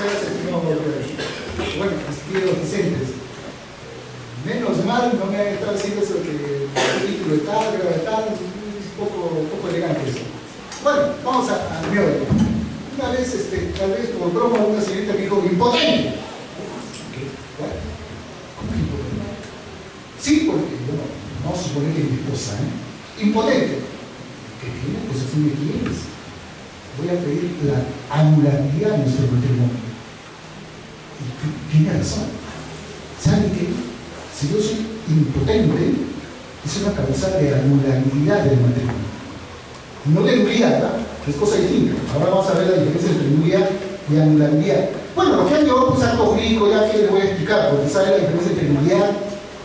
gracias, estimado Gabriel. Bueno, estimados docentes, menos mal no me han estado diciendo eso que el título de tal, grado de tal, es poco elegante eso. Bueno, vamos a mi obra. Una vez, tal vez como broma, una señorita me dijo, impotente. Bueno, ¿cómo que impotente? Sí, porque, bueno, vamos a suponer que es mi esposa, impotente. ¿Qué tiene? Pues así me quieres. Voy a pedir la anularidad de nuestro matrimonio. Y tiene razón. ¿Saben qué? Si yo soy impotente, es una causa de anularidad del matrimonio. No de nulidad, es cosa distinta. Ahora vamos a ver la diferencia entre nulidad y anularidad. Bueno, lo que han llevado pues acto jurídico, ya que les voy a explicar, porque sabe la diferencia entre nulidad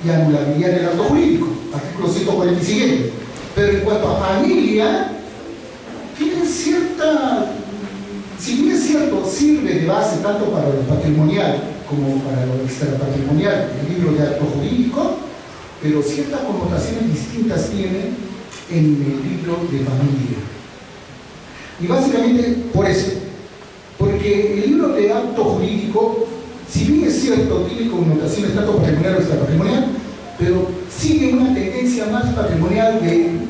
y anularidad en el acto jurídico, artículo 140 y siguiente. Pero en cuanto a familia, tienen cierta, si bien es cierto, sirve de base tanto para lo patrimonial como para lo extrapatrimonial, el libro de acto jurídico, pero ciertas connotaciones distintas tiene en el libro de familia. Y básicamente por eso, porque el libro de acto jurídico, si bien es cierto, tiene connotaciones tanto patrimonial como extrapatrimonial, pero sigue una tendencia más patrimonial de,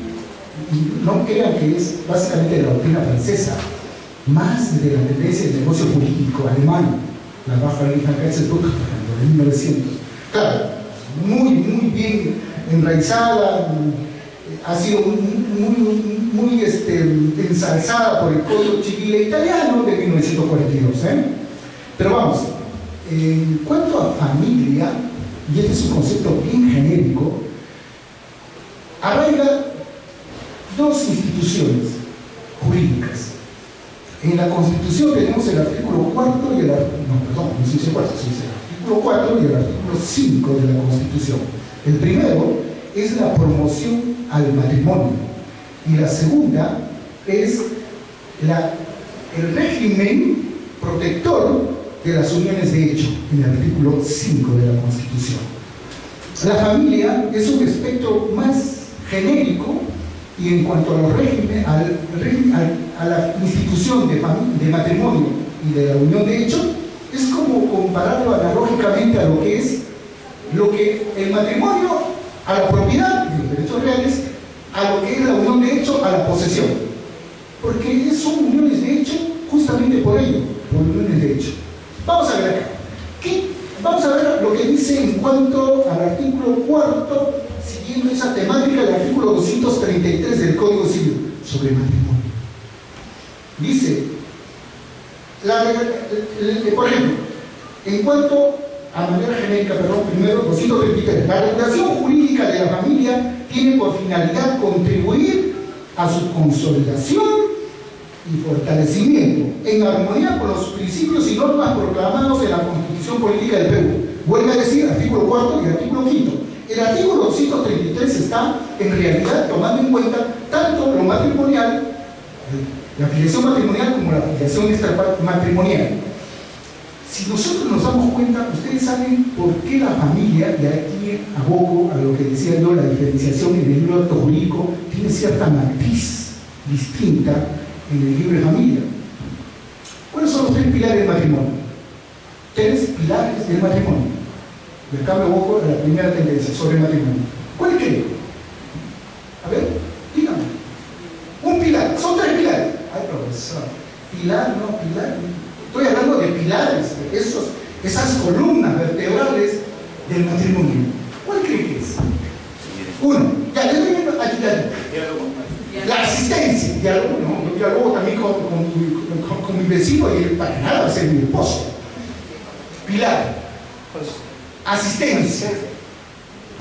no crean que es básicamente de la doctrina francesa, más de la tendencia del negocio político alemán, la baja Gesetzbuch de 1900. Claro, muy bien enraizada, ha sido muy ensalzada por el Código Civil italiano de 1942. Pero vamos, en cuanto a familia, y este es un concepto bien genérico, arraiga dos instituciones jurídicas. En la Constitución tenemos el artículo 4 y el artículo 4 y el artículo 5 de la Constitución. El primero es la promoción al matrimonio y la segunda es el régimen protector de las uniones de hecho, en el artículo 5 de la Constitución. La familia es un aspecto más genérico y en cuanto a los regímenes, a la institución de matrimonio y de la unión de hecho, es como compararlo analógicamente a lo que es el matrimonio, a la propiedad de los derechos reales, a lo que es la unión de hecho, a la posesión. Porque son uniones de hecho justamente por ello, por uniones de hecho. Vamos a ver acá. Vamos a ver lo que dice en cuanto al artículo 4, siguiendo esa temática del artículo 233 del Código Civil sobre matrimonio. Dice, por ejemplo, en cuanto a manera genérica, primero 233, la regulación jurídica de la familia tiene por finalidad contribuir a su consolidación y fortalecimiento, en armonía con los principios y normas proclamados en la Constitución Política del Perú. Vuelve a decir, artículo 4 y artículo 5. El artículo 233 está, en realidad, tomando en cuenta tanto lo matrimonial, la afiliación matrimonial, como la afiliación extramatrimonial. Si nosotros nos damos cuenta, ustedes saben por qué la familia, y aquí aboco a lo que decía yo, la diferenciación en el libro de acto jurídico, tiene cierta matiz distinta en el libro de familia. ¿Cuáles son los tres pilares del matrimonio? Tres pilares del matrimonio. Y acá me aboco a la primera tendencia sobre el matrimonio. ¿Cuál es qué? A ver, dígame. Un pilar, son tres pilares. Ay, profesor, pilar, no, pilar. Estoy hablando de pilares, esas columnas vertebrales del matrimonio. ¿Cuál cree que es? Uno, ya le doy a ayudar. La asistencia, diálogo, no, yo dialogo también con mi vecino y para nada va a ser mi esposo. Pilar, asistencia,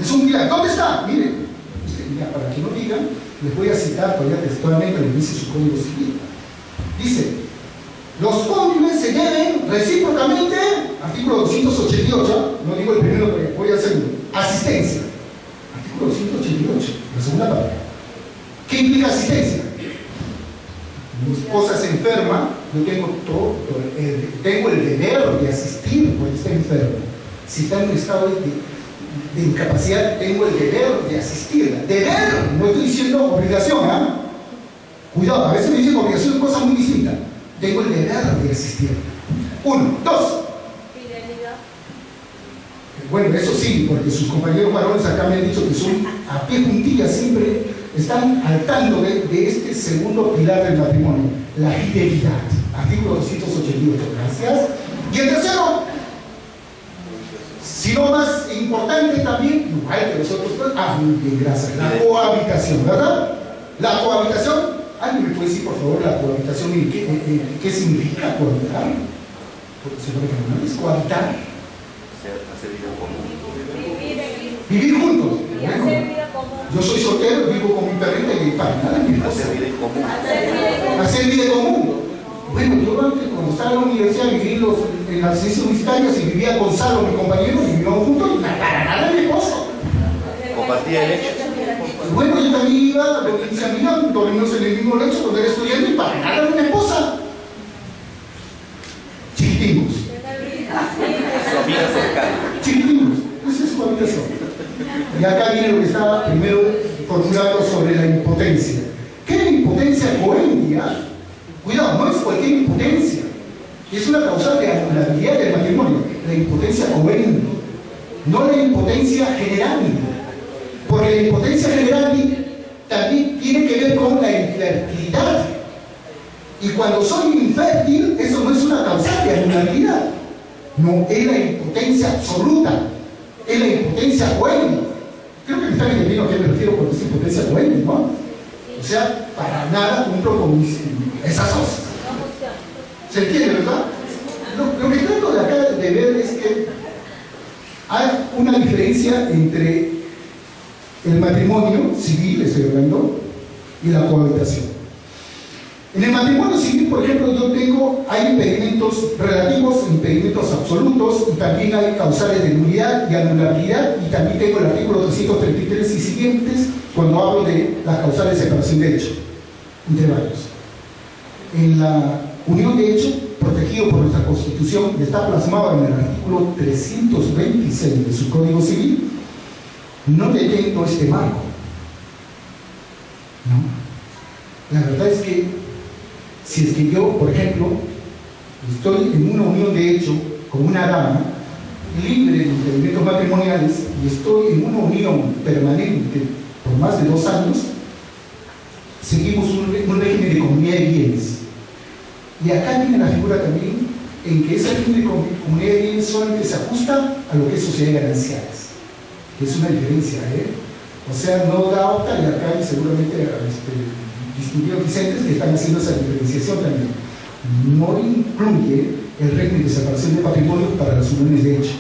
es un pilar. ¿Dónde está? Miren, mira, para que no digan, les voy a citar todavía textualmente lo que dice su Código Civil. Dice, los cónyuges se deben recíprocamente, artículo 288, no digo el primero, pero voy al segundo, asistencia, artículo 288, la segunda parte. ¿Qué implica asistencia? Mi esposa se enferma, yo tengo el deber de asistir porque está enferma. Si está en un estado de incapacidad, tengo el deber de asistirla. Deber, no estoy diciendo obligación, Cuidado, a veces me dicen obligación, es cosa muy distinta. Tengo el deber de asistirla. Uno. Dos. Fidelidad. Bueno, eso sí, porque sus compañeros varones acá me han dicho que son a pie juntillas, siempre están al tanto de este segundo pilar del matrimonio, la fidelidad. Artículo 288, gracias. Y el tercero, si no más importante también, igual que los otros dos, muy bien, gracias, la cohabitación, ¿verdad? La cohabitación, ¿alguien me puede decir por favor la cohabitación y qué significa cohabitar? Porque se lo que no es cohabitar. Hacer vida común. Vivir juntos. Y hacer vida común. Yo soy soltero, vivo con mi perrita y para nada mi esposa. Hacer vida en común. Hacer vida en común. Bueno, yo antes cuando estaba en la universidad viví en las ciencias universitarias y vivía con Gonzalo, mi compañero, y vivíamos juntos y para nada mi esposa. Compartía el hecho. Y bueno, yo también iba a la provincia mía, dormimos en el mismo lecho cuando era estudiante y para nada mi esposa. Chiquitimos. Su amiga cercana. Chiquitimos. Esa es su habitación. Y acá viene lo que estaba primero formulado sobre la impotencia. ¿Qué es la impotencia coendia? Cuidado, no es cualquier impotencia. Es una causal de anulabilidad del matrimonio. La impotencia coendia, no la impotencia general. Porque la impotencia general también tiene que ver con la infertilidad. Y cuando soy infértil, eso no es una causal de anulabilidad. No, es la impotencia absoluta. Es la impotencia coendia. Creo que me están entendiendo a qué me refiero con esa impotencia coendia, ¿no? O sea, para nada cumplo con esas cosas. ¿Se entiende, verdad? Lo que trato de acá de ver es que hay una diferencia entre el matrimonio civil, estoy hablando, y la cohabitación. En el matrimonio civil, por ejemplo, hay impedimentos relativos, impedimentos absolutos, y también hay causales de nulidad y anulabilidad, y también tengo el artículo 333 y siguientes cuando hablo de las causales de separación de hecho, entre varios. En la unión de hecho, protegido por nuestra Constitución, y está plasmado en el artículo 326 de su Código Civil, no detento este marco. ¿No? La verdad es que si es que yo, por ejemplo, estoy en una unión de hecho con una dama libre de impedimentos matrimoniales y estoy en una unión permanente por más de 2 años, seguimos un régimen de comunidad de bienes. Y acá viene la figura también en que ese régimen de comunidad de bienes solamente se ajusta a lo que es sociedad de gananciales, que es una diferencia, O sea, no da otra, y acá hay seguramente distinguidos Vicentes que están haciendo esa diferenciación también. No incluye el régimen de separación de patrimonio para las uniones de hecho.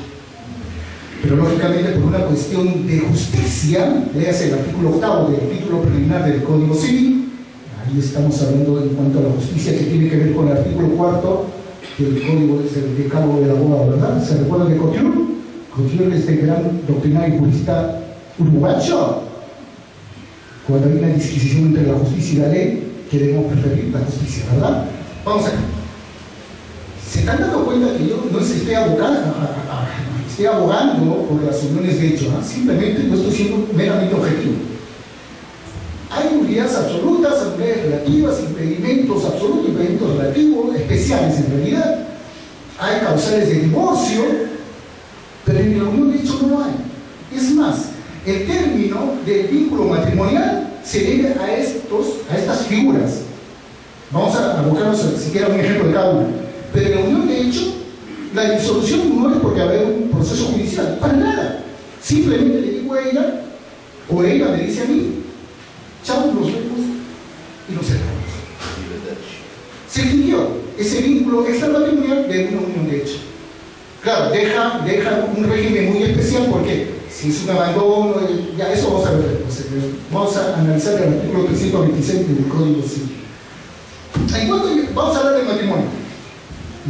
Pero lógicamente por una cuestión de justicia, léase el artículo 8 del título preliminar del Código Civil, ahí estamos hablando en cuanto a la justicia que tiene que ver con el artículo 4 del Código del Decálogo del Abogado, ¿verdad? ¿Se recuerdan de Couture? Couture es este gran doctrinario y jurista uruguayo. Cuando hay una disquisición entre la justicia y la ley, que debemos preferir la justicia, ¿verdad? Vamos acá. ¿Se están dando cuenta que yo no esté abogando por las uniones de hecho? Simplemente no estoy siendo meramente objetivo. Hay nulidades absolutas, nulidades relativas, impedimentos absolutos, impedimentos relativos, especiales en realidad. Hay causales de divorcio, pero en la unión de hecho no lo hay. Es más, el término del vínculo matrimonial se debe a estas figuras. Vamos a abocarnos siquiera a un ejemplo de cada una. Pero en la unión de hecho, la disolución no es porque haber un proceso judicial, para nada. Simplemente le digo a ella, o ella me dice a mí, chao, nos vemos y nos cerramos. Se extinguió ese vínculo extramatrimonial de una unión de hecho. Claro, deja un régimen muy especial porque si es un abandono, ya eso vamos a ver después. Vamos a analizar el artículo 326 del Código Civil. En cuanto vamos a hablar del matrimonio,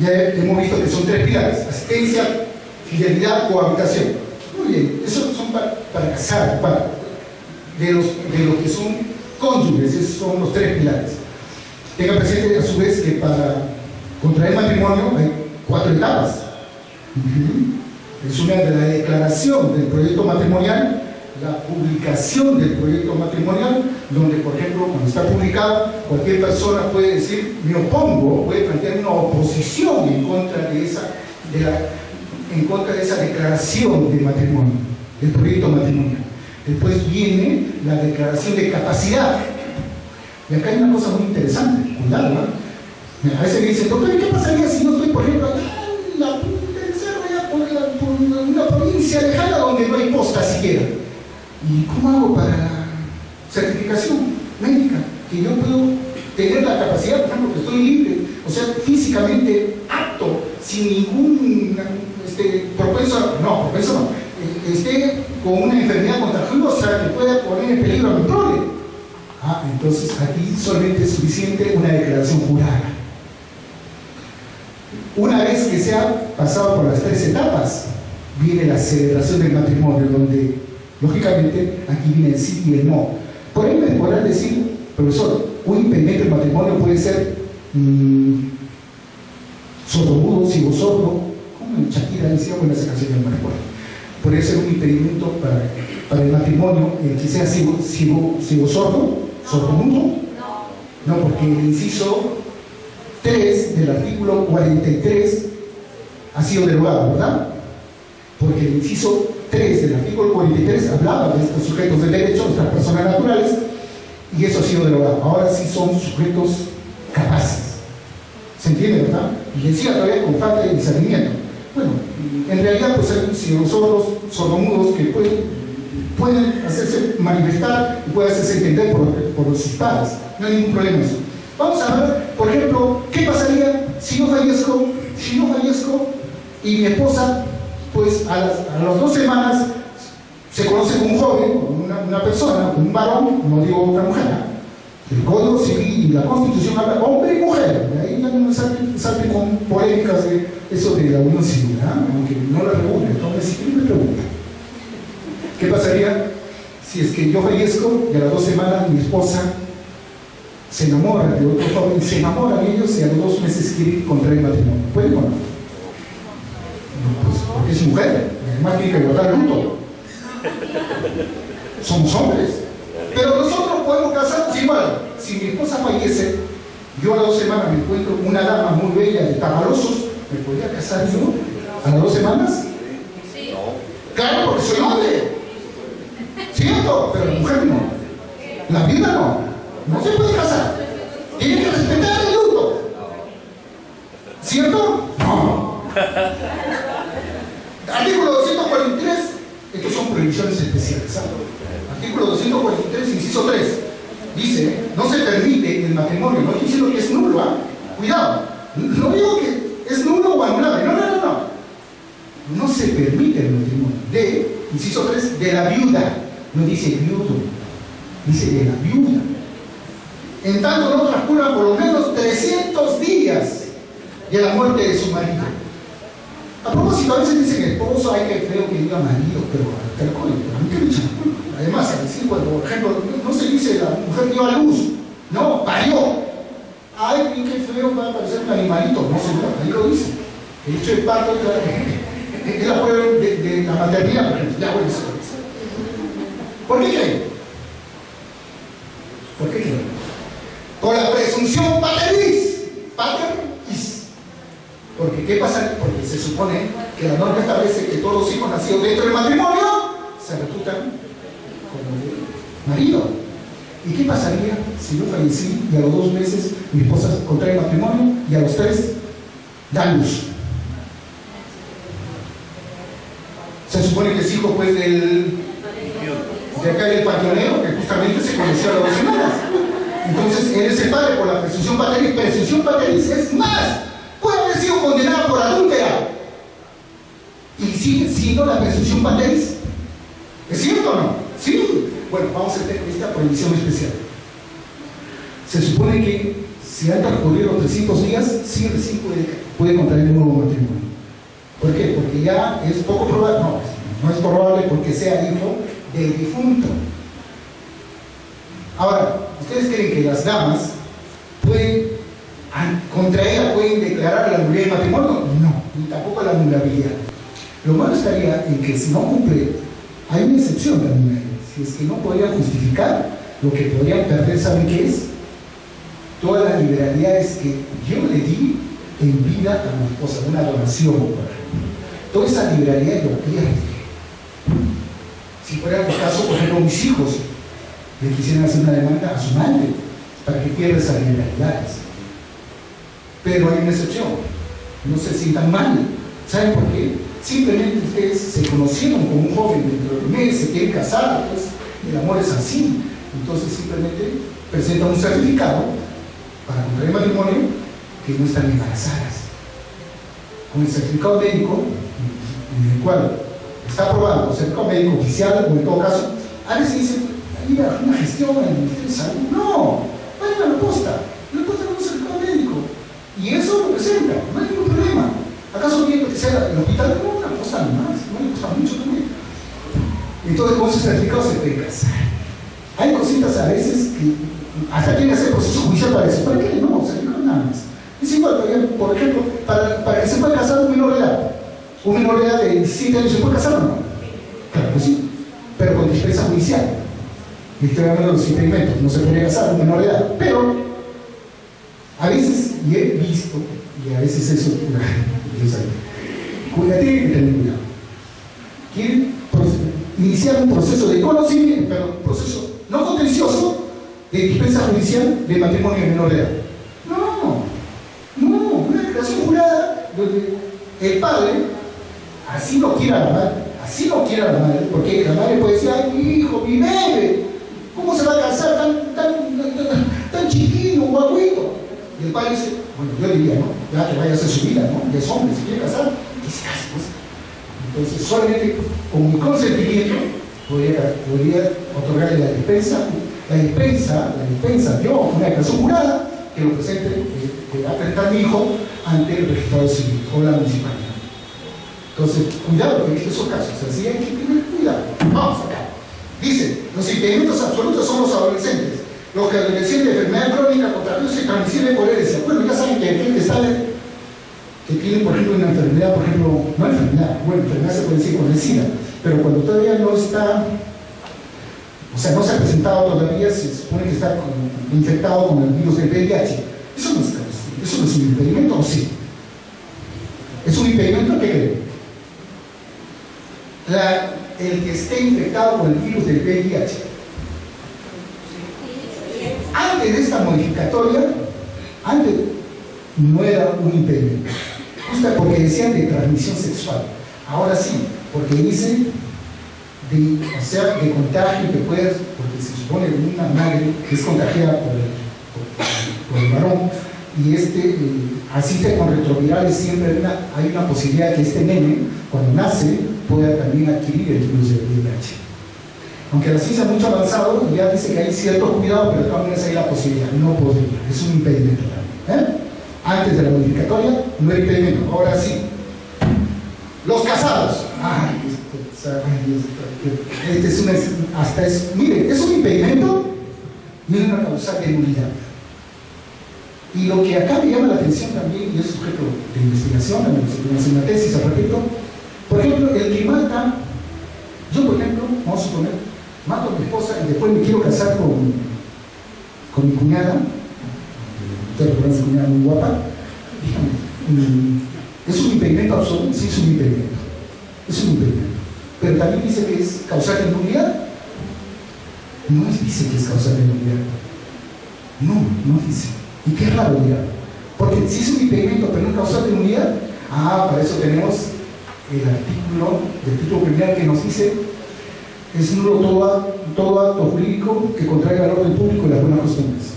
ya hemos visto que son 3 pilares: asistencia, fidelidad, cohabitación. Muy bien, esos son para casar, de los que son cónyuges, esos son los 3 pilares. Tenga presente a su vez que para contraer matrimonio hay 4 etapas. Es una de la declaración del proyecto matrimonial, la publicación del proyecto matrimonial, donde, por ejemplo, cuando está publicado, cualquier persona puede decir, me opongo, puede plantear una oposición en contra de esa declaración de matrimonio, del proyecto matrimonial. Después viene la declaración de capacidad. Y acá hay una cosa muy interesante, cuidado, ¿no? A veces me dicen, doctor, ¿qué pasaría si yo estoy, por ejemplo, allá en la punta del cerro, allá por una provincia lejana donde no hay posta siquiera? ¿Y cómo hago para la certificación médica? Que yo puedo tener la capacidad, por ejemplo, que estoy libre, o sea, físicamente apto, sin ningún propenso no, esté con una enfermedad contagiosa que pueda poner en peligro a mi prole. Entonces aquí solamente es suficiente una declaración jurada. Una vez que se ha pasado por las 3 etapas, viene la celebración del matrimonio, donde lógicamente aquí viene el sí y el no. Por ahí me podrán decir, profesor, un impedimento del matrimonio puede ser sordomudo, ciego-sordo, como en Shakira decía, bueno, esa canción del matrimonio. Puede ser un impedimento para el matrimonio el que sea ciego-sordo, sordomudo. No, porque el inciso 3 del artículo 43 ha sido derogado, ¿verdad? Porque el inciso 3 del artículo 43 hablaba de estos sujetos de derecho, de estas personas naturales, y eso ha sido derogado. Ahora sí son sujetos capaces. ¿Se entiende, verdad? Y decía todavía con falta de discernimiento. Bueno, en realidad pues hay ciegos-sordos, sordomudos que pueden hacerse manifestar y pueden hacerse entender por sus padres. No hay ningún problema en eso. Vamos a ver, por ejemplo, ¿qué pasaría si yo fallezco y mi esposa, pues a las 2 semanas se conoce con un joven, con una persona, con un varón, no digo otra mujer? El Código Civil y la Constitución habla hombre y mujer. De ahí ya no me salten con polémicas de eso de la unión civil, aunque no la regule. Entonces, si me pregunta, ¿qué pasaría si es que yo fallezco y a las 2 semanas mi esposa se enamora de otro joven, se enamoran ellos y a los 2 meses quieren contraer matrimonio? ¿Pueden o no? No, pues porque es mujer, además tiene que guardar luto. Somos hombres. Pero nosotros podemos casarnos igual. Si mi esposa fallece, yo a las 2 semanas me encuentro una dama muy bella de Tamalosos, ¿me podría casar yo a las 2 semanas? Sí. Claro, porque soy hombre. ¿Cierto? Pero la mujer no. La viuda no. No se puede casar. Tiene que respetar el luto. ¿Cierto? No. Artículo 243. Estos son prohibiciones especiales, ¿sabes? Artículo 243, inciso 3. Dice, no se permite el matrimonio. No estoy diciendo que es nulo, cuidado. No digo que es nulo o anulable. No. No se permite el matrimonio. De, inciso 3, de la viuda. No dice viudo, dice de la viuda. En tanto no transcurran por lo menos 300 días de la muerte de su marido. A propósito, a veces dicen esposo, hay que feo que diga marido, pero te lo cuento, a mí que me echan la culpa. Además, a decir, cuando, por ejemplo, no se dice la mujer dio a luz, no, parió. Ay, qué feo, va a parecer un animalito. No, señor, ahí lo dice. El hecho de parto es la prueba de la maternidad, por ejemplo. Ya, bueno, eso lo dice. ¿Por qué creen? ¿Por qué creen? Por la presunción paternis. Paternis. Porque, ¿qué pasa? Porque se supone que la norma establece que todos los hijos nacidos dentro del matrimonio se reputan como marido. ¿Y qué pasaría si yo fallecí y a los 2 meses mi esposa contrae matrimonio y a los 3 da luz? Se supone que es hijo pues de acá del panteonero, que justamente se conoció a las 2 semanas. Entonces él es el padre por la presunción paternis. Presunción paternis es más, puede haber sido condenada por adúltera y sigue siendo la presunción paternis. ¿Es cierto o no? Sí. Bueno, vamos a hacer esta prohibición especial. Se supone que si han transcurrido 300 días, sí recién puede contraer un nuevo matrimonio. ¿Por qué? Porque ya es poco probable, no es probable porque sea hijo del difunto. Ahora, ¿ustedes creen que las damas contra ella pueden declarar la nulidad del matrimonio? No, ni tampoco la anulabilidad. Lo malo estaría en que si no cumple, hay una excepción también. si es que no podrían justificar, lo que podrían perder, ¿saben qué es? Todas las liberalidades que yo le di en vida a mi esposa, una donación, por ejemplo. Toda esa liberalidad lo pierde. Si fuera el caso, por ejemplo, mis hijos le quisieran hacer una demanda a su madre para que pierda esas liberalidades. Pero hay una excepción. No se sientan mal. ¿Saben por qué? Simplemente ustedes se conocieron como un joven dentro de un mes, se quieren casar, pues el amor es así. Entonces simplemente presentan un certificado para contraer matrimonio que no están embarazadas. Con el certificado médico, en el cual está aprobado, el certificado médico oficial, o en todo caso, a veces dicen, mira, una gestión en el Ministerio de Salud. No, vayan a la posta con un certificado médico. Y eso lo presenta, no hay ningún problema. ¿Acaso tiene que ser el hospital? No, una posta nomás, no le cuesta mucho también. Entonces con ese certificado se puede casar. Hay cositas a veces que hasta tiene que hacer proceso judicial para eso. ¿Para qué? No, certificado nada más. Es igual, por ejemplo, para que se pueda casar un menor de edad. Un menor de edad de 17 años se puede casar o no. Claro que sí, pero con dispensa judicial. Y estoy hablando de los impedimentos, no se puede casar un menor de edad. Pero a veces, y he visto, y a veces eso, tienen que tener cuidado. Quieren iniciar un proceso de conocimiento, pero un proceso no contencioso de dispensa judicial de matrimonio de menor de edad. No, una declaración jurada donde el padre así no quiera a la madre, porque la madre puede decir, ay, mi hijo, mi bebé, ¿cómo se va a casar tan chiquito, guaguito? Y el padre dice, bueno, yo diría, ¿no? Ya que vaya a hacer su vida, ¿no? Ya es hombre, si quiere casar, que se case, pues. Entonces, solamente con mi consentimiento podría otorgarle la dispensa, yo, una declaración jurada, que lo presente, que va a presentar mi hijo ante el registrado civil o la municipalidad. Entonces, cuidado, porque esos casos, así hay que tener cuidado. Vamos acá. Dice, los impedimentos absolutos son los adolescentes, los que adolescentes de enfermedad crónica, contagiosa y transmisible por herencia. Bueno, ya saben que aquel que sabe que tiene, por ejemplo, una enfermedad, por ejemplo, no enfermedad, bueno, enfermedad se puede decir con el SIDA, pero cuando todavía no está, o sea, no se ha presentado todavía, se supone que está infectado con el virus del VIH. Eso no es un impedimento, ¿o sí? ¿Es un impedimento? ¿Qué creen? El que esté infectado con el virus del VIH. Antes de esta modificatoria, antes no era un impedimento. Justo porque decían de transmisión sexual. Ahora sí, porque dice de contagio que puedes, porque se supone una madre que es contagiada por el varón y asiste con retrovirales, siempre hay una posibilidad que este nene, cuando nace, pueda también adquirir el virus del VIH. Aunque la ciencia es mucho avanzado, ya dice que hay cierto cuidado, pero de todas maneras hay la posibilidad, no podría, es un impedimento también. Antes de la modificatoria no era impedimento, ahora sí. Los casados. Mire, es un impedimento y es una causal de nulidad. Y lo que acá me llama la atención también, y es sujeto de investigación, en una tesis al respecto, por ejemplo, el que mata, yo por ejemplo, vamos a suponer, mato a mi esposa y después me quiero casar con mi cuñada, ustedes recuerdan a mi cuñada muy guapa, dígame, ¿es un impedimento absoluto? Sí, es un impedimento. Es un impedimento. Pero también dice que es causal de nulidad. No dice que es causal de nulidad. No dice. Y qué raro, dirá. Porque si es un impedimento pero no es causal de nulidad, para eso tenemos el artículo del título criminal que nos dice: es nulo todo acto jurídico que contraiga al orden público y las buenas costumbres.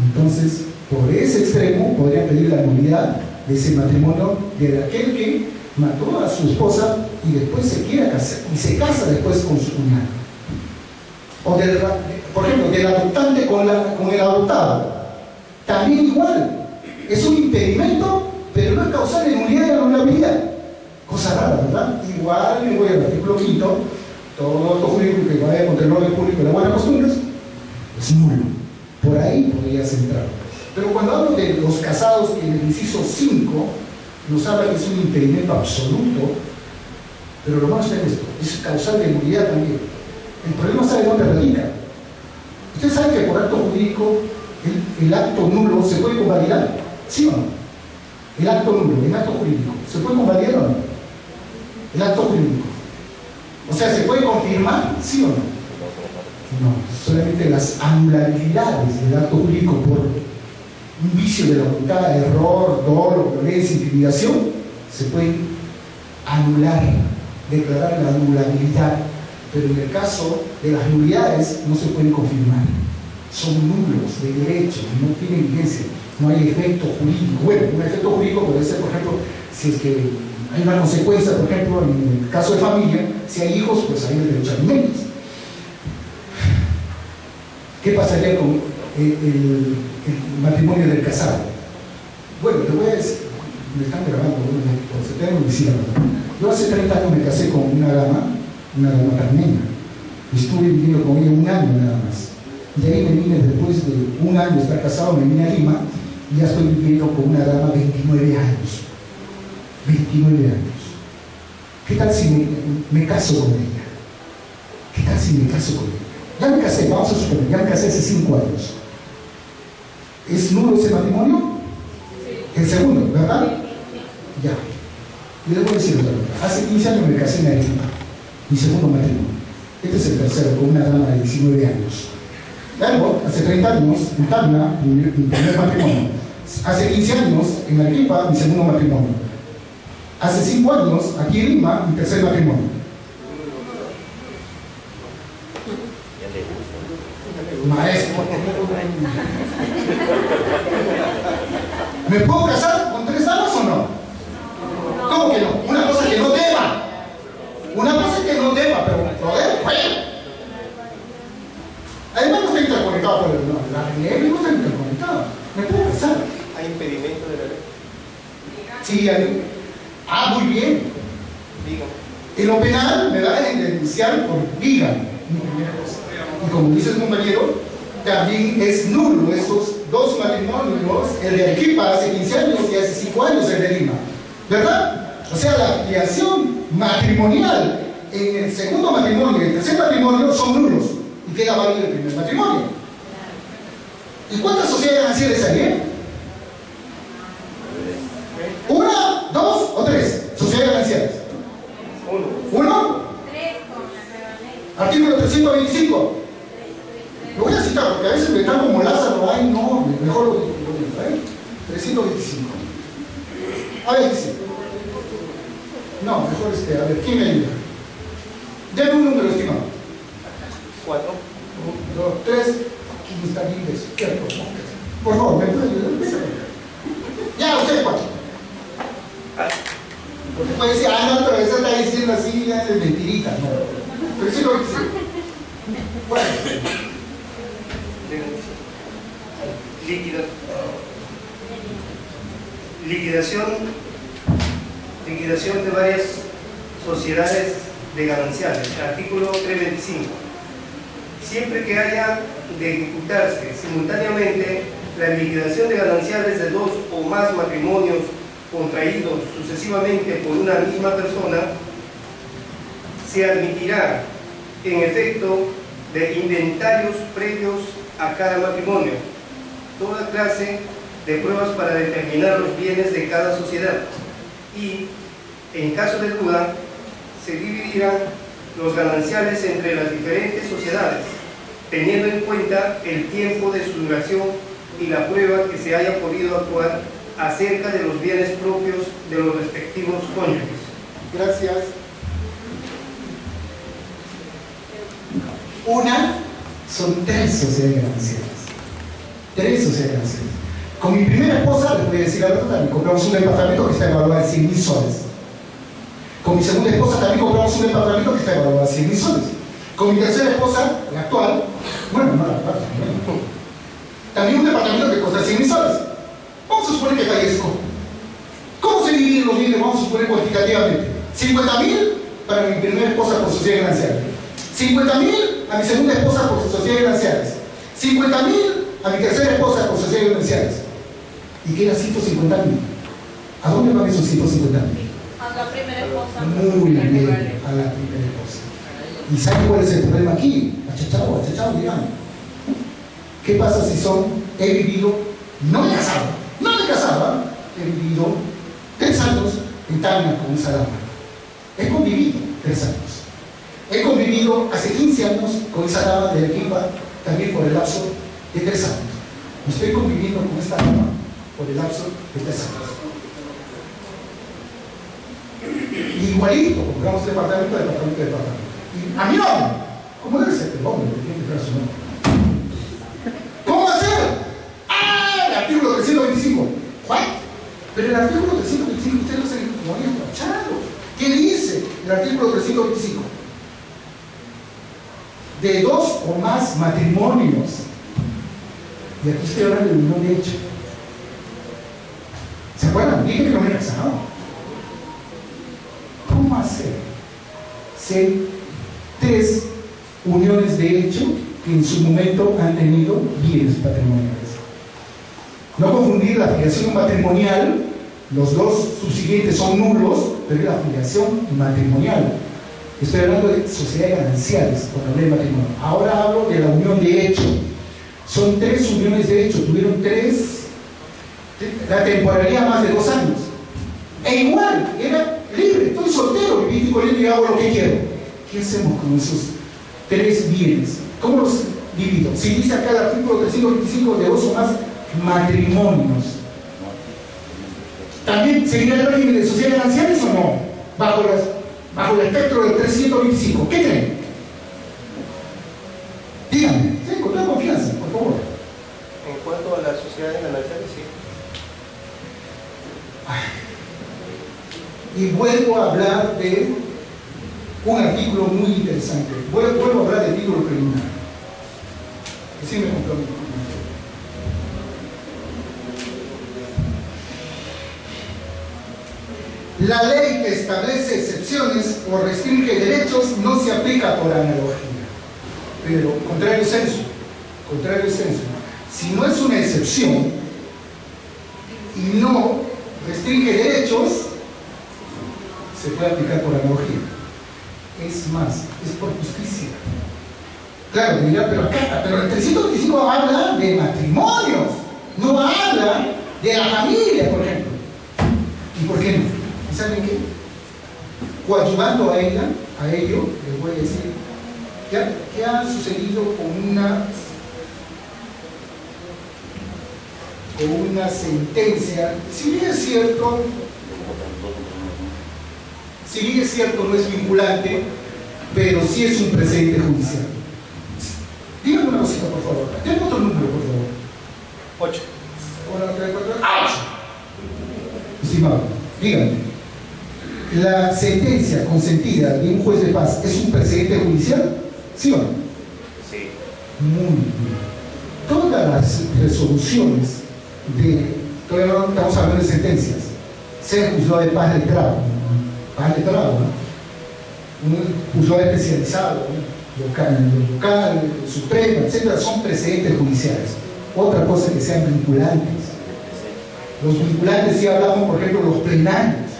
Entonces, por ese extremo podría pedir la nulidad de ese matrimonio de aquel que mató a su esposa y después se quiere casar y se casa después con su cuñada. O por ejemplo, del adoptante con el adoptado. También igual. Es un impedimento, pero no es causal de nulidad y anulabilidad. Cosa rara, ¿verdad? Igual me voy al artículo 5, todo acto jurídico que vaya contra el orden público y las buenas costumbres es nulo. Por ahí podrías entrar. Pero cuando hablo de los casados, que en el inciso 5 nos habla que es un impedimento absoluto, pero lo más es esto, es causal de nulidad también. El problema sabe dónde radica. Usted sabe que por acto jurídico el acto nulo se puede convalidar, ¿sí o no? El acto nulo, el acto jurídico, ¿se puede convalidar o no? El acto jurídico. O sea, ¿se puede confirmar, sí o no? No, solamente las anulabilidades del acto jurídico por un vicio de la voluntad, error, dolo, violencia, intimidación, se pueden anular, declarar la anulabilidad. Pero en el caso de las nulidades no se pueden confirmar. Son nulos de derecho, no tienen vigencia, no hay efecto jurídico. Bueno, un efecto jurídico puede ser, por ejemplo, si es que hay una consecuencia, por ejemplo, en el caso de familia, si hay hijos, pues hay el derecho a alimentos. ¿Qué pasaría con el matrimonio del casado? Bueno, te voy a decir, me están grabando, se tengo que decir la verdad. Yo hace 30 años me casé con una dama carmeña. Estuve viviendo con ella un año nada más. De ahí me vine, después de un año de estar casado, me vine a Lima y ya estoy viviendo con una dama 29 años. 29 años. ¿Qué tal si me caso con ella? ¿Qué tal si me caso con ella? Ya me casé, vamos a suponer, ya me casé hace 5 años. ¿Es nulo ese matrimonio? El segundo, ¿verdad? Ya. Y les voy a decir otra cosa. Hace 15 años me casé en Arequipa, mi segundo matrimonio. Este es el tercero, con una dama de 19 años. Luego, hace 30 años, en Tacna, mi primer matrimonio. Hace 15 años, en Arequipa, mi segundo matrimonio. Hace 5 años, aquí en Lima, mi tercer matrimonio. Maestro. ¿Me puedo casar con 3 damas o no? ¿Cómo que no? Una cosa que no deba. Una cosa que no deba, pero bueno. Además no está interconectado por la ley, no está interconectado. ¿Me puedo casar? ¿Hay impedimento de la ley? Sí, hay. Ah, muy bien. En lo penal me van a denunciar por viga, mi primera cosa. Y como dice el compañero, también es nulo esos 2 matrimonios, el de Arequipa hace 15 años y hace 5 años el de Lima, ¿verdad? O sea, la ampliación matrimonial en el segundo matrimonio y el tercer matrimonio son nulos y queda válido el primer matrimonio. ¿Y cuántas sociedades gananciales hay? 1, 2 o 3 sociedades gananciales. 1. 3 con la nueva ley. Artículo 325. Lo voy a citar porque a veces me están como Lázaro, ay no, mejor lo digo, 325. A ver, dice. No, mejor a ver, ¿quién me ayuda? Dame un número, estimado. 4. 1, 2, 3. ¿Quién está bien despierto? Por favor, ¿me puede ayudar? Ya, usted 4. Porque puede decir, ah, no, pero eso está diciendo así, ya es mentirita, no. Pero sí lo dice. Bueno. Liquidación de varias sociedades de gananciales. Artículo 325. Siempre que haya de ejecutarse simultáneamente la liquidación de gananciales de 2 o más matrimonios contraídos sucesivamente por una misma persona, se admitirá en efecto de inventarios previos a cada matrimonio toda clase de pruebas para determinar los bienes de cada sociedad y, en caso de duda, se dividirán los gananciales entre las diferentes sociedades, teniendo en cuenta el tiempo de su duración y la prueba que se haya podido actuar acerca de los bienes propios de los respectivos cónyuges. Gracias. Una, son 3 sociedades gananciales. 3 sociedades gananciales. Con mi primera esposa, les voy a decir algo, también compramos un departamento que está evaluado en 100.000 soles. Con mi segunda esposa también compramos un departamento que está evaluado en 100.000 soles. Con mi tercera esposa, la actual, bueno, no la actual, también un departamento que cuesta 100.000 soles. Vamos a suponer que fallezco. ¿Cómo se dividen los bienes? Vamos a suponer cuantitativamente. 50.000 para mi primera esposa por sociedad ganancial. 50.000 a mi segunda esposa por sociedades gananciales. 50.000 a mi tercera esposa por sociedades gananciales. Y quedan 150.000. ¿A dónde van esos 150.000? A la primera esposa. Muy bien, a la primera esposa. ¿Y saben cuál es el problema aquí? Achachao, dirán. ¿Qué pasa si he vivido, no me casaba, he vivido 3 años en Tacna con un Sadama? He convivido 3 años. He convivido hace 15 años con esa dama de Arequipa, también por el lapso de 3 años. Estoy conviviendo con esta dama por el lapso de 3 años. Igualito, porque vamos departamento. Y a mi nombre, ¿cómo debe ser el hombre? Tiene que tener su nombre. ¿Cómo hacer? ¡Ah! El artículo 325. ¿What? Pero el artículo 325, ustedes lo saben como habían tachado. ¿Qué dice el artículo 325? De 2 o más matrimonios. Y aquí estoy hablando de unión de hecho. ¿Se acuerdan? Dije que no me he casado. ¿Cómo hacer? Ser 3 uniones de hecho que en su momento han tenido bienes patrimoniales. No confundir la afiliación matrimonial, los 2 subsiguientes son nulos, pero es la afiliación matrimonial. Estoy hablando de sociedades gananciales cuando hablé de matrimonio. Ahora hablo de la unión de hecho. Son 3 uniones de hecho, tuvieron 3, la temporalidad más de 2 años. E igual, era libre, estoy soltero, viví con él y hago lo que quiero. ¿Qué hacemos con esos 3 bienes? ¿Cómo los divido? Si dice acá el artículo 325 de 2 o más matrimonios, ¿también seguirá el régimen de sociedades gananciales o no? Bajo el espectro del 325. ¿Qué creen? Díganme, sí, con toda confianza, por favor. En cuanto a las sociedades gananciales, sí. Y vuelvo a hablar de un artículo muy interesante. Vuelvo a hablar del título preliminar. Que sí me comprometo. La ley que establece excepciones o restringe derechos no se aplica por analogía. Pero, contrario censo. Si no es una excepción y no restringe derechos, se puede aplicar por analogía. Es más, es por justicia. Claro, dirá, pero el 325 habla de matrimonios, no habla de la familia, por ejemplo. ¿Y por qué no? ¿Y saben qué? Coadyuvando a ello, les voy a decir qué ha sucedido con una sentencia. Si bien es cierto, no es vinculante, pero sí es un precedente judicial. Díganme una cosita, por favor. Denme otro número, por favor. 8. 8. Estimado, díganme. ¿La sentencia consentida de un juez de paz es un precedente judicial? ¿Sí o no? Sí. Muy bien. Todas las resoluciones todavía no estamos hablando de sentencias, sea juzgado de paz letrado, ¿no? Un juzgado especializado, ¿no? local, supremo, etcétera, son precedentes judiciales. Otra cosa es que sean vinculantes. Los vinculantes, sí hablamos, por ejemplo, los plenarios.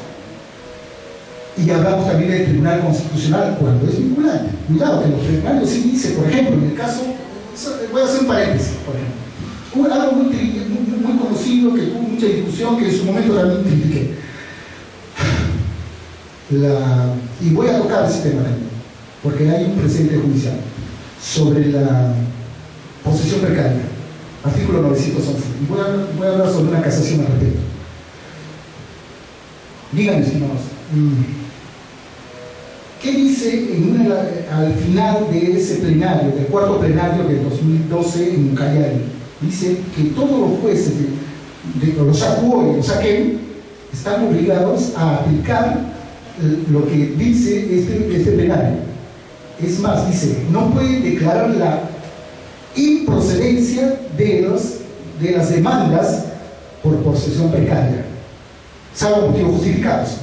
Y hablamos también del Tribunal Constitucional cuando es vinculante. Cuidado, que los plenarios sí dice, por ejemplo, en el caso, voy a hacer un paréntesis, por ejemplo. Algo muy conocido, que tuvo mucha discusión, que en su momento también critiqué. Y voy a tocar ese tema también, porque hay un precedente judicial sobre la posesión precaria, artículo 911. Y voy a hablar sobre una casación al respecto. Díganme, estimados, ¿qué dice al final de ese plenario, del cuarto plenario del 2012 en Ucayali? Dice que todos los jueces de los ACUO y los AQUEM están obligados a aplicar lo que dice este plenario. Es más, dice, no pueden declarar la improcedencia de las demandas por posesión precaria, salvo motivos justificados.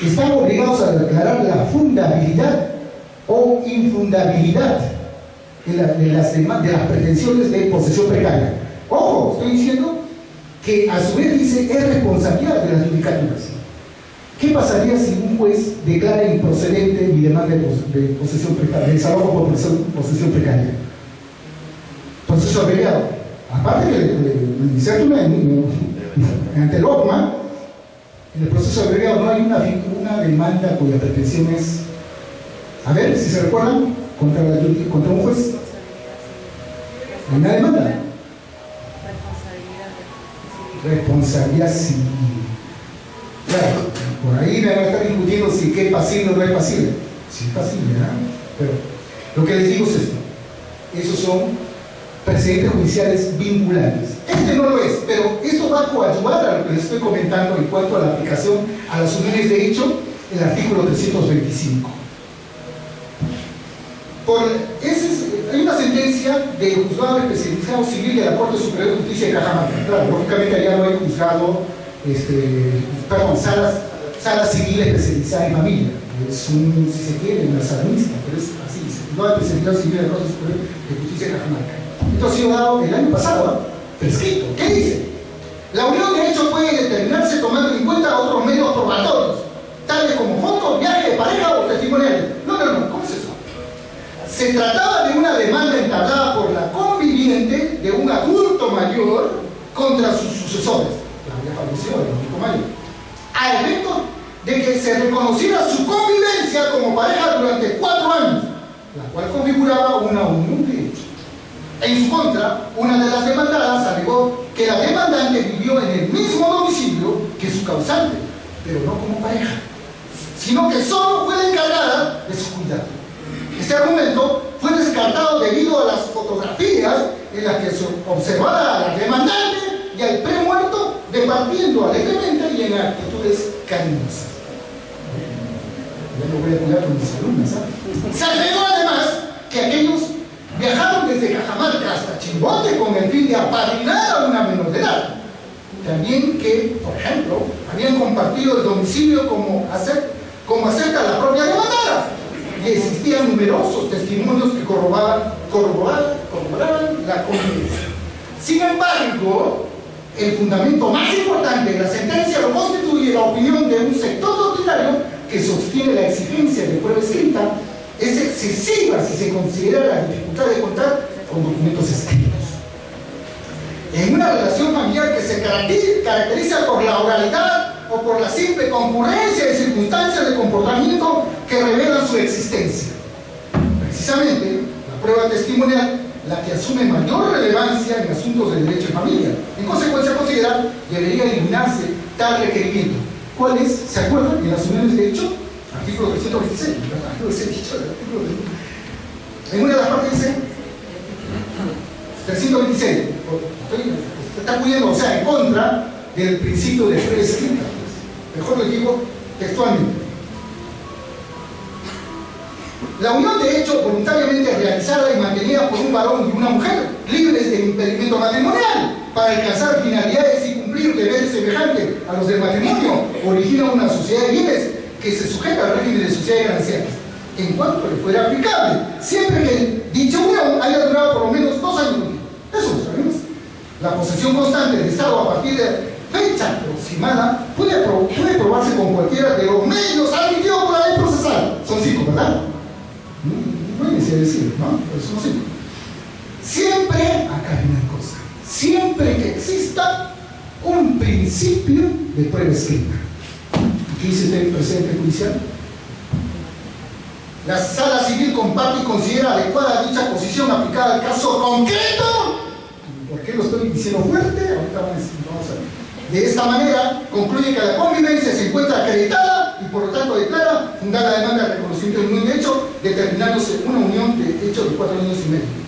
Están obligados a declarar la fundabilidad o infundabilidad de las pretensiones de posesión precaria. Ojo, estoy diciendo que a su vez dice es responsabilidad de las judicaturas. ¿Qué pasaría si un juez declara improcedente mi demanda de posesión precaria, de desalojo por posesión precaria? Proceso abreviado. Aparte que le inserto ante el OCMA, en el proceso abreviado no hay una demanda cuya pretensión es, a ver si se recuerdan, contra un juez. Una demanda. Responsabilidad civil. Claro, por ahí me van a estar discutiendo si qué es pasible o no es pasible. Sí es pasible, ¿verdad? Pero lo que les digo es esto. Esos son precedentes judiciales vinculantes. Este no lo es, pero esto va a coadyuvar a lo que les estoy comentando en cuanto a la aplicación a las uniones de hecho, el artículo 325. Hay una sentencia del juzgado especializado civil de la Corte Superior de Justicia de Cajamarca. Claro, lógicamente allá no hay juzgado, sala civil especializada en familia. Es un, si se quiere, una sala mixta, pero es así, juzgado especializado civil de la Corte Superior de Justicia de Cajamarca. Esto ha sido dado el año pasado, prescrito. ¿Qué dice? La unión de hecho puede determinarse tomando en cuenta otros medios probatorios, tales como fotos, viaje de pareja o testimoniales. No, ¿cómo es eso? Se trataba de una demanda entablada por la conviviente de un adulto mayor contra sus sucesores, la vieja falleció, el adulto mayor, a efecto de que se reconociera su convivencia como pareja durante 4 años, la cual configuraba una unión de hecho. En su contra, una de las demandadas alegó que la demandante vivió en el mismo domicilio que su causante, pero no como pareja, sino que solo fue la encargada de su cuidado. Este argumento fue descartado debido a las fotografías en las que se observaba a la demandante y al premuerto departiendo alegremente y en actitudes cariñosas. Ya lo voy a cuidar con mis alumnas, ¿sabes? Se alegó además que aquellos viajaron desde Cajamarca hasta Chimbote con el fin de apadrinar a una menor de edad. También que, por ejemplo, habían compartido el domicilio como acepta la propia demandada. Y existían numerosos testimonios que corroboraban la convivencia. Sin embargo, el fundamento más importante de la sentencia lo constituye la opinión de un sector doctrinario que sostiene la exigencia de prueba escrita es excesiva si se considera la dificultad de contar con documentos escritos. En una relación familiar que se caracteriza por la oralidad o por la simple concurrencia de circunstancias de comportamiento que revelan su existencia. Precisamente, la prueba testimonial, la que asume mayor relevancia en asuntos de derecho de familia. En consecuencia, considera debería eliminarse tal requerimiento. ¿Cuál es? ¿Se acuerdan? En las uniones de hecho, artículo 326, lo que se ha dicho del artículo de... En una de las partes dice 326, está acudiendo, o sea, en contra del principio de prueba escrita. Mejor lo digo textualmente. La unión de hecho voluntariamente realizada y mantenida por un varón y una mujer, libres de impedimento matrimonial, para alcanzar finalidades y cumplir deberes semejantes a los del matrimonio, origina una sociedad de bienes que se sujeta al régimen de sociedad de gananciales, en cuanto le fuera aplicable, siempre que dicha unión haya durado por lo menos 2 años. Eso lo sabemos. La posesión constante del Estado a partir de fecha aproximada puede probarse con cualquiera de los medios admitidos por la ley procesal. Son 5, ¿verdad? No hay necesidad de decir, ¿no? Pero son 5. Siempre, acá hay una cosa, siempre que exista un principio de prueba escrita. ¿Qué dice este precedente judicial? La sala civil comparte y considera adecuada dicha posición aplicada al caso concreto. ¿Por qué lo estoy diciendo fuerte? Ahorita vamos a ver. De esta manera, concluye que la convivencia se encuentra acreditada y por lo tanto declara fundar la demanda de reconocimiento de unión de hecho, determinándose una unión de hecho de 4 años y medio.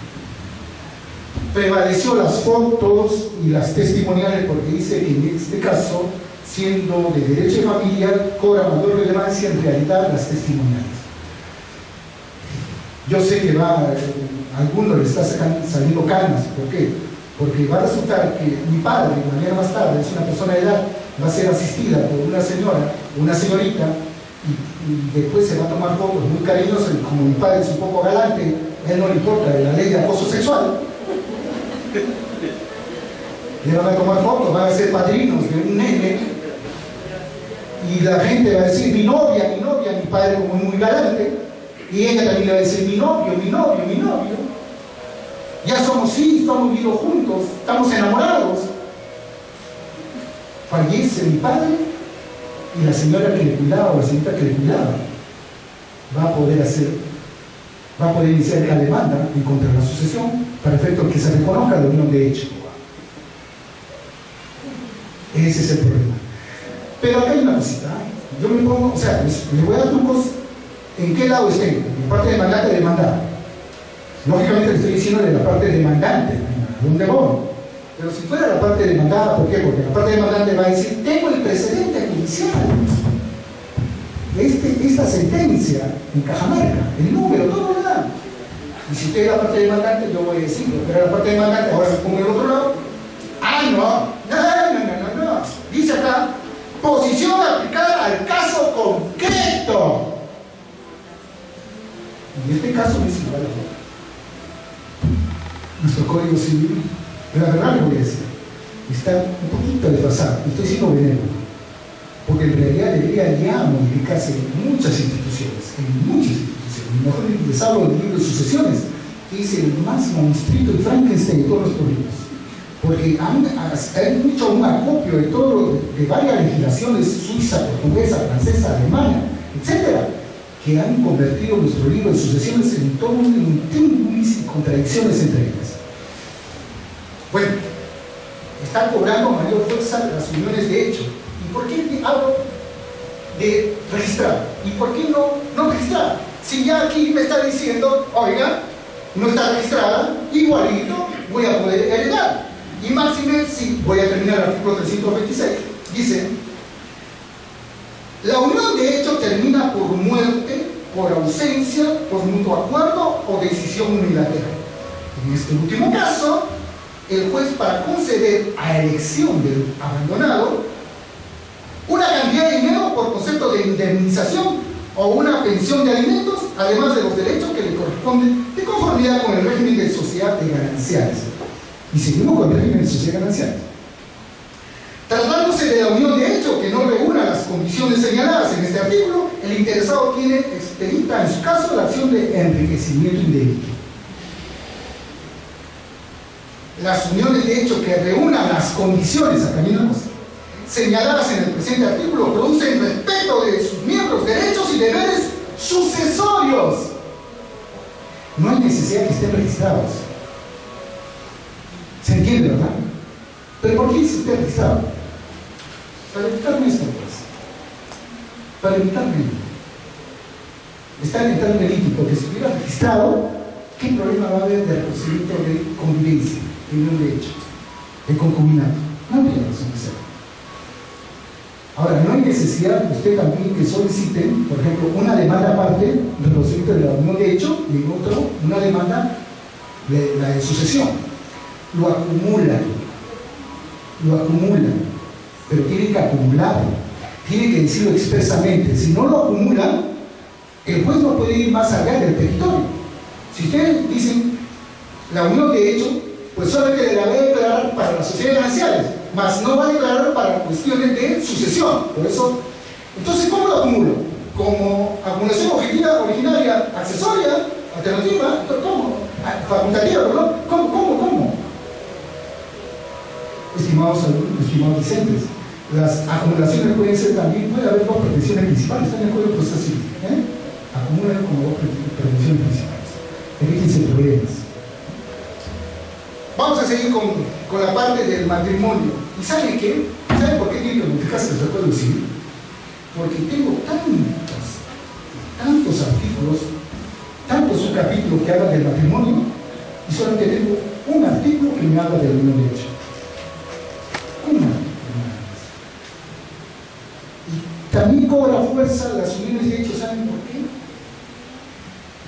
Prevaleció las fotos y las testimoniales porque dice que en este caso, siendo de derecho de familia, cobra mayor relevancia en realidad las testimoniales. Yo sé que a alguno le está saliendo canas. ¿Por qué? Porque va a resultar que mi padre, mañana más tarde, es una persona de edad, va a ser asistida por una señora, una señorita, y después se va a tomar fotos muy cariñosas, y como mi padre es un poco galante, a él no le importa de la ley de acoso sexual. Le van a tomar fotos, van a ser padrinos de un nene, Y la gente va a decir, mi novia, mi padre como muy galante, y ella también le va a decir, mi novio. Ya somos hijos, estamos viviendo juntos, estamos enamorados. Fallece mi padre y la señora que le cuidaba, o la señorita que le cuidaba, va a poder iniciar la demanda en contra de la sucesión para efecto que se reconozca la unión de hecho. Ese es el problema. Pero acá hay una cosita. Yo me pongo, o sea, le voy a dar trucos en qué lado estén, en parte demandante o demandada. Lógicamente le estoy diciendo de la parte demandante, ¿dónde voy? Pero si fuera la parte demandada, ¿por qué? Porque la parte demandante va a decir, tengo el precedente judicial. Esta sentencia en Cajamarca, el número, todo lo da. Y si usted es la parte demandante, yo voy a decirlo, pero la parte demandante, ahora me pongo del otro lado. No. Dice acá, posición aplicada al caso concreto. Y este caso no es igual a otro. Nuestro Código Civil, la verdad le voy a decir, está un poquito desfasado, estoy siendo benévolo, porque en realidad debería ya modificarse en muchas instituciones. Mejor les hablo del libro de sucesiones, que es el más monstruito y Frankenstein de todos los libros, porque han hecho un acopio de varias legislaciones suiza, portuguesa, francesa, alemana, etcétera, que han convertido nuestro libro de sucesiones en todo un tríngulis y contradicciones entre ellas. Bueno, están cobrando mayor fuerza las uniones de hecho. ¿Y por qué hablo de registrar? ¿Y por qué no registrar? Si ya aquí me está diciendo, oiga, no está registrada, igualito voy a poder heredar. Y máxime, si voy a terminar el artículo 326, dice: la unión de hecho termina por muerte, por ausencia, por mutuo acuerdo o decisión unilateral. En este último caso, el juez, para conceder a elección del abandonado una cantidad de dinero por concepto de indemnización o una pensión de alimentos, además de los derechos que le corresponden de conformidad con el régimen de sociedad de gananciales. Y seguimos con el régimen de sociedad de gananciales. Tratándose de la unión de hecho que no reúna las condiciones señaladas en este artículo, el interesado tiene expedita en su caso la acción de enriquecimiento indebido. Las uniones de hecho que reúnan las condiciones, acá mismo, señaladas en el presente artículo, producen respeto de sus miembros, derechos y deberes sucesorios. No hay necesidad que estén registrados. ¿Se entiende, verdad? ¿Pero por qué se esté registrado? Para evitarme esto, pues. Para evitarme. Está en el término delito, porque si estuviera registrado, ¿qué problema va a haber de procedimiento de convivencia, de unión de hecho, de concubinato? No habría razón de ser. Ahora, no hay necesidad que usted también que soliciten, por ejemplo, una demanda aparte del procedimiento de la unión de hecho y en otro, una demanda de la de sucesión. Lo acumulan, pero tienen que acumularlo, tienen que decirlo expresamente. Si no lo acumulan, el juez no puede ir más allá del territorio. Si ustedes dicen la unión de hecho, pues solamente la va a declarar para las sociedades gananciales, mas no va a declarar para cuestiones de sucesión. Por eso, entonces, ¿cómo lo acumulo? Como acumulación objetiva, originaria, accesoria, alternativa, ¿cómo? Facultativa, perdón. ¿Cómo? Estimados alumnos, estimados docentes, las acumulaciones pueden ser también, puede haber dos pretensiones principales, están en el Código Procesal Civil, acumulan como dos pretensiones principales, evítense problemas. Vamos a seguir con la parte del matrimonio. ¿Y saben qué? ¿Saben por qué tiene que modificarse el Código Civil? Porque tengo tantos artículos, tantos subcapítulos que hablan del matrimonio, y solamente tengo un artículo que me habla de la unión de hecho. Y también cobra fuerza las uniones de hecho. ¿Saben por qué?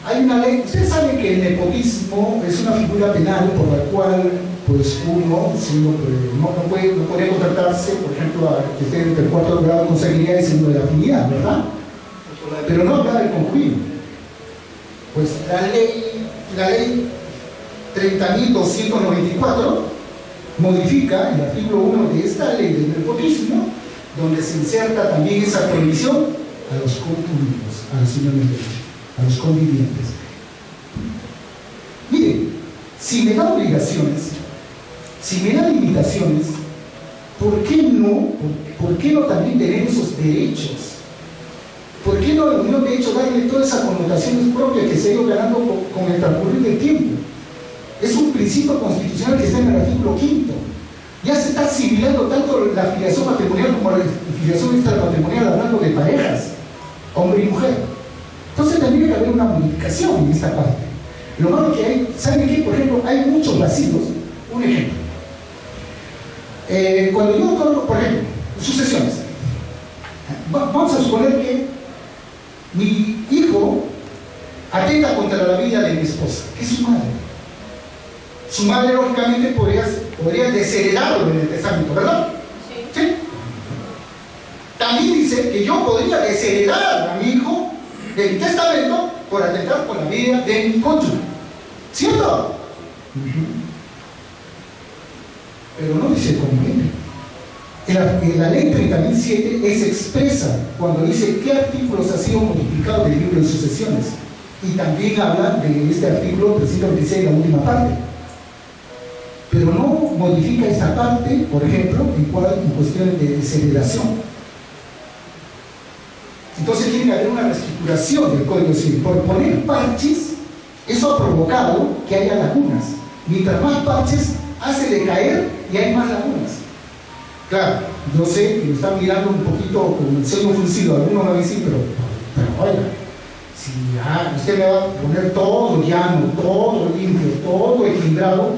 Hay una ley, ustedes saben que el nepotismo es una figura penal por la cual pues uno no podría contratarse, por ejemplo, a que esté entre el cuarto grado de consanguinidad y segundo de afinidad, ¿verdad? Pero no habla del concubino. Pues la ley 30.294 modifica el artículo 1 de esta ley del nepotismo donde se inserta también esa prohibición a los concubinos, a los señores de derecho, a los convivientes. Miren, si me da obligaciones, si me da limitaciones, ¿por qué no también tener esos derechos? ¿Por qué no la unión de hecho darle todas esas connotaciones propias que se ha ido ganando con el transcurrir del tiempo? Es un principio constitucional que está en el artículo 5. Ya se está asimilando tanto la filiación matrimonial como la filiación extramatrimonial, hablando de parejas, hombre y mujer. Entonces tendría que haber una modificación en esta parte. Lo malo que hay, ¿saben qué? Por ejemplo, hay muchos vacíos. Un ejemplo. Cuando yo otorgo, por ejemplo, sucesiones, vamos a suponer que mi hijo atenta contra la vida de mi esposa, que es su madre. Su madre, lógicamente, podría desheredarlo en el testamento, ¿verdad? Sí. ¿Sí? También dice que yo podría desheredar a mi hijo de mi testamento por atentar con la vida de mi cónyuge. ¿Cierto? Pero no dice conveniente. La ley 30.007 es expresa cuando dice qué artículos ha sido modificado del libro de sucesiones. Y también habla de este artículo 326, la última parte. Pero no modifica esta parte, por ejemplo, en cuestiones de desheredación. Entonces tiene que haber una reestructuración del Código Civil. Por poner parches, eso ha provocado que haya lagunas. Mientras más parches, hace decaer y hay más lagunas. Claro, yo sé que me están mirando un poquito con el ceño fruncido, algunos me van a decir, pero oiga, si usted me va a poner todo llano, todo limpio, todo equilibrado,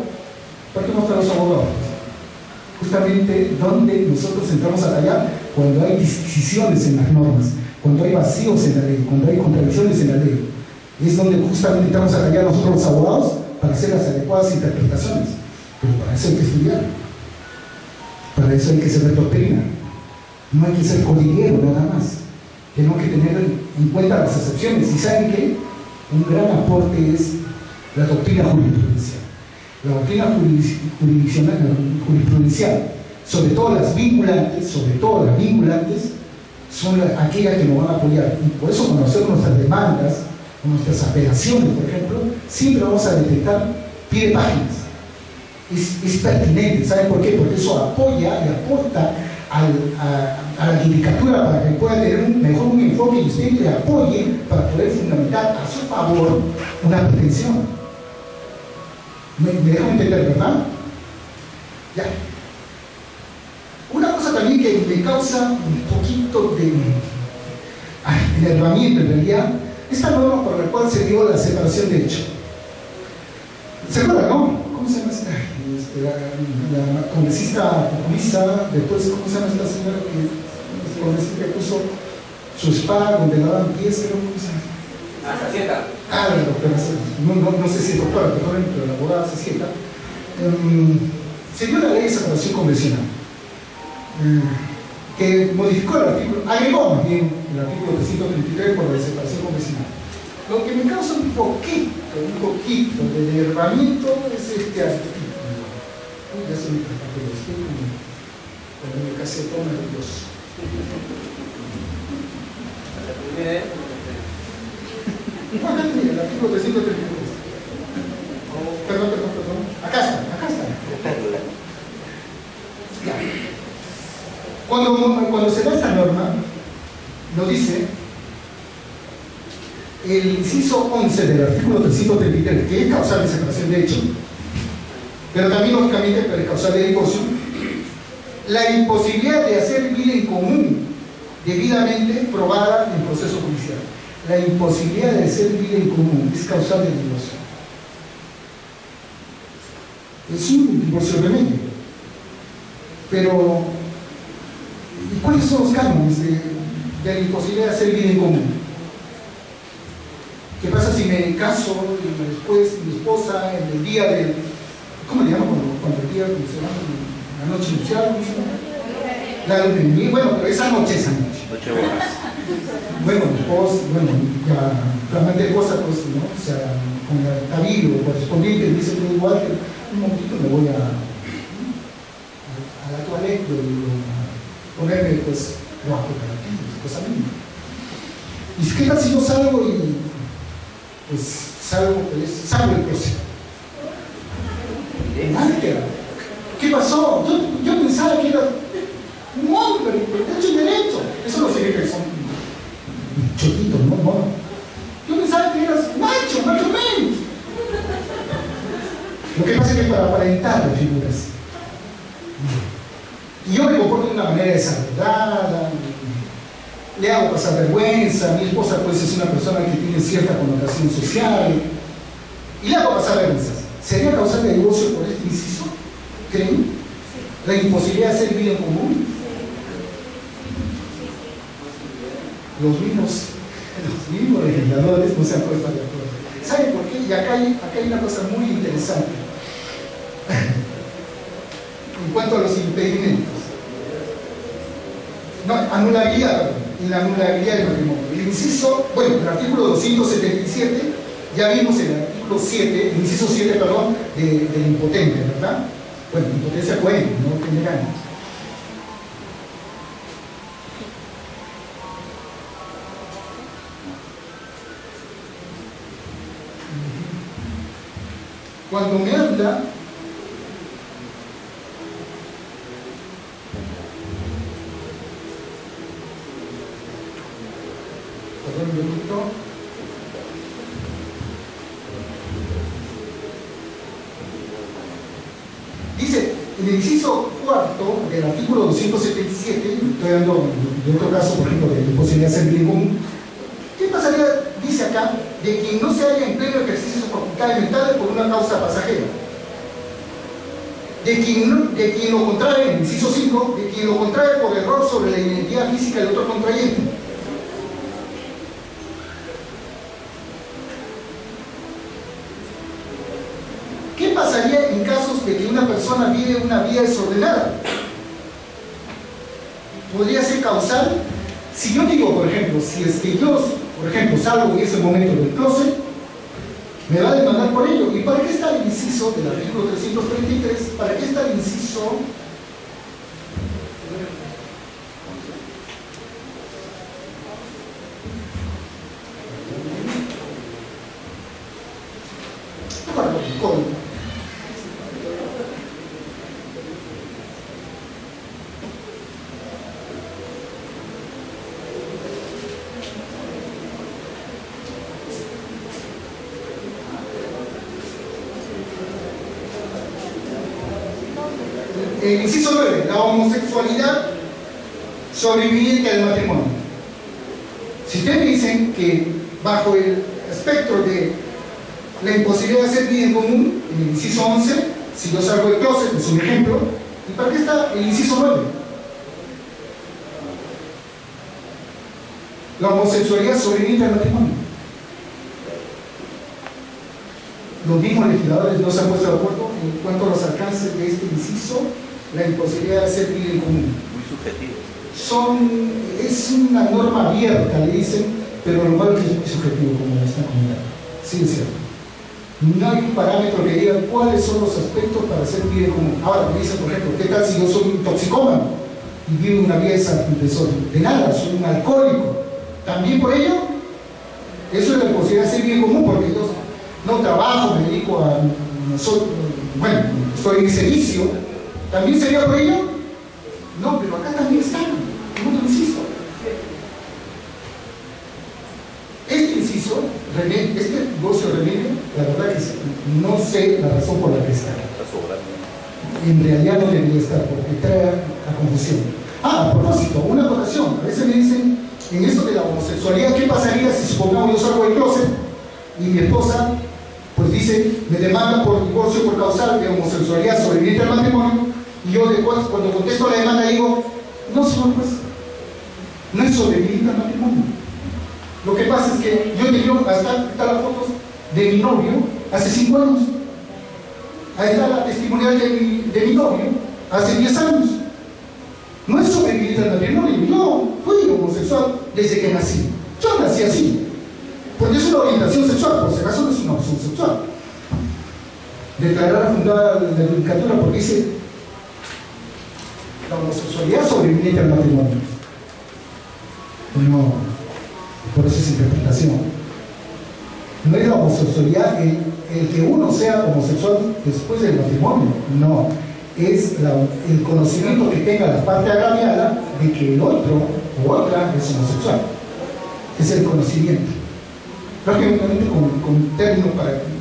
¿por qué no están los abogados? Justamente donde nosotros entramos a tallar cuando hay disquisiciones en las normas, cuando hay vacíos en la ley, cuando hay contradicciones en la ley. Es donde justamente entramos a tallar nosotros los abogados para hacer las adecuadas interpretaciones. Pero para eso hay que estudiar. Para eso hay que saber doctrina. No hay que ser codiguero nada más. Tenemos que tener en cuenta las excepciones. ¿Y saben qué? Un gran aporte es la doctrina jurisprudencial. La doctrina jurisprudencial, sobre todo las vinculantes, son aquellas que nos van a apoyar. Y por eso cuando hacemos nuestras demandas, nuestras apelaciones, por ejemplo, siempre vamos a detectar pie de páginas. Es pertinente, ¿saben por qué? Porque eso apoya y aporta a la judicatura para que pueda tener un enfoque y usted le apoye para poder fundamentar a su favor una pretensión. ¿Me dejan entender, verdad? Ya. Una cosa también que me causa un poquito de enervamiento en realidad, esta norma por la cual se dio la separación de hecho. ¿Se acuerdan, no? ¿Cómo se llama esta? La congresista populista, después, ¿cómo se llama esta señora que congresista que puso su espada donde la daban pies, creo? ¿Cómo se llama? Sacieta. La doctora, no sé si es doctora, perdón, pero la abogada Sacieta. Se dio la ley de separación convencional, que modificó el artículo, agregó más bien el artículo 333 por la de separación convencional. Lo que me causa un poquito de enervamiento es este artículo. Ya se me trata de estoy con el casetón nervioso. Mira, el artículo 333. Perdón. Acá está. Ya. Cuando se da esta norma, nos dice el inciso 11 del artículo 333, que es causal de separación de hecho, pero también lógicamente para el causal de divorcio, la imposibilidad de hacer vida en común debidamente probada en proceso judicial. La imposibilidad de hacer vida en común es causal de divorcio. Es un divorcio remedio. Pero, ¿y cuáles son los cánones de la imposibilidad de hacer vida en común? ¿Qué pasa si me caso y después mi esposa en el día del... ¿Cómo le llaman cuando el día se llama? La noche nupcial, ¿cómo se llama? La luna de miel. Bueno, pero esa noche. Bueno, ya realmente esposa, pues, ¿no? O sea, con el tabillo correspondiente, dice todo igual que un momentito me voy a la toilette, ponerme pues guapo para ti, cosa mínima. ¿Y qué tal si yo salgo y pues salgo el proceso? ¿Qué pasó? Yo pensaba que era un hombre, hecho y derecho. Eso no significa que son choquitos, no. Yo pensaba que eras macho menos. Lo que pasa es que para aparentar las figuras. Y yo me comporto de una manera desarrollada, le hago pasar vergüenza, mi esposa pues es una persona que tiene cierta connotación social, y le hago pasar vergüenza. ¿Sería causal de divorcio por este inciso? ¿Creen? La imposibilidad de hacer vida en común. Los mismos legisladores no se han puesto de acuerdo. ¿Saben por qué? Y acá hay una cosa muy interesante en cuanto a los impedimentos. No, anulabilidad, en la anulabilidad del matrimonio. El inciso, bueno, el artículo 277, ya vimos el artículo 7, el inciso 7, perdón, del impotente, ¿verdad? Bueno, impotencia coherente, no tiene ganas. Cuando me habla un minuto. Dice, en el inciso cuarto del artículo 277, estoy dando de otro caso, por ejemplo, de imposibilidad de ser bien común, ¿qué pasaría, dice acá, de quien no se halla en pleno ejercicio de sus facultades mentales por una causa pasajera? De quien lo contrae, en el inciso 5, de quien lo contrae por error sobre la identidad física del otro contrayente. ¿Qué pasaría en casos de que una persona vive una vida desordenada? ¿Podría ser causal? Si yo digo, por ejemplo, si es que yo, por ejemplo, salgo en ese momento del closet, me va a demandar por ello. ¿Y para qué está el inciso del artículo 333? ¿Para qué está el inciso? El inciso 9, la homosexualidad sobreviviente al matrimonio. Si ustedes dicen que bajo el espectro de la imposibilidad de hacer vida en común, en el inciso 11, si yo salgo del closet, es un ejemplo, ¿y para qué está el inciso 9? La homosexualidad sobreviviente al matrimonio. Los mismos legisladores no se han puesto de acuerdo en cuanto a los alcances de este inciso, la imposibilidad de hacer vida en común. Muy subjetivo. Es una norma abierta, le dicen, pero lo malo es que es muy subjetivo, como están comentando. Sí, es cierto. No hay un parámetro que diga cuáles son los aspectos para hacer vida en común. Ahora, me dicen, por ejemplo, ¿qué tal si yo soy un toxicómano y vivo una vida desordenada, soy un alcohólico? ¿También por ello? Eso es la imposibilidad de hacer vida en común, porque yo no trabajo, me dedico a... bueno, estoy en servicio. ¿También sería por ello? No, pero acá también está, en otro inciso. Este inciso, este divorcio remedio, la verdad que no sé la razón por la que está. En realidad no debería estar, porque trae a confusión. Ah, a propósito, una acotación. A veces me dicen, en esto de la homosexualidad, ¿qué pasaría si supongamos yo salgo del closet y mi esposa, pues dice, me demanda por divorcio por causal de homosexualidad sobreviviente al matrimonio? Y yo después, cuando contesto la demanda, digo, no, señor juez, no es sobreviviente al matrimonio. Lo que pasa es que yo he tenido, hasta están las fotos de mi novio hace 5 años. Ahí está la testimonial de mi novio hace 10 años. No es sobreviviente al matrimonio. Yo fui homosexual desde que nací. Yo nací así. Porque es una orientación sexual, por si acaso no es una opción sexual. Declarada fundada la judicatura porque dice la homosexualidad sobreviviente al matrimonio. No, por eso es interpretación. No es la homosexualidad el que uno sea homosexual después del matrimonio, no. Es el conocimiento que tenga la parte agraviada de que el otro o otra es homosexual. Es el conocimiento. Prácticamente con un término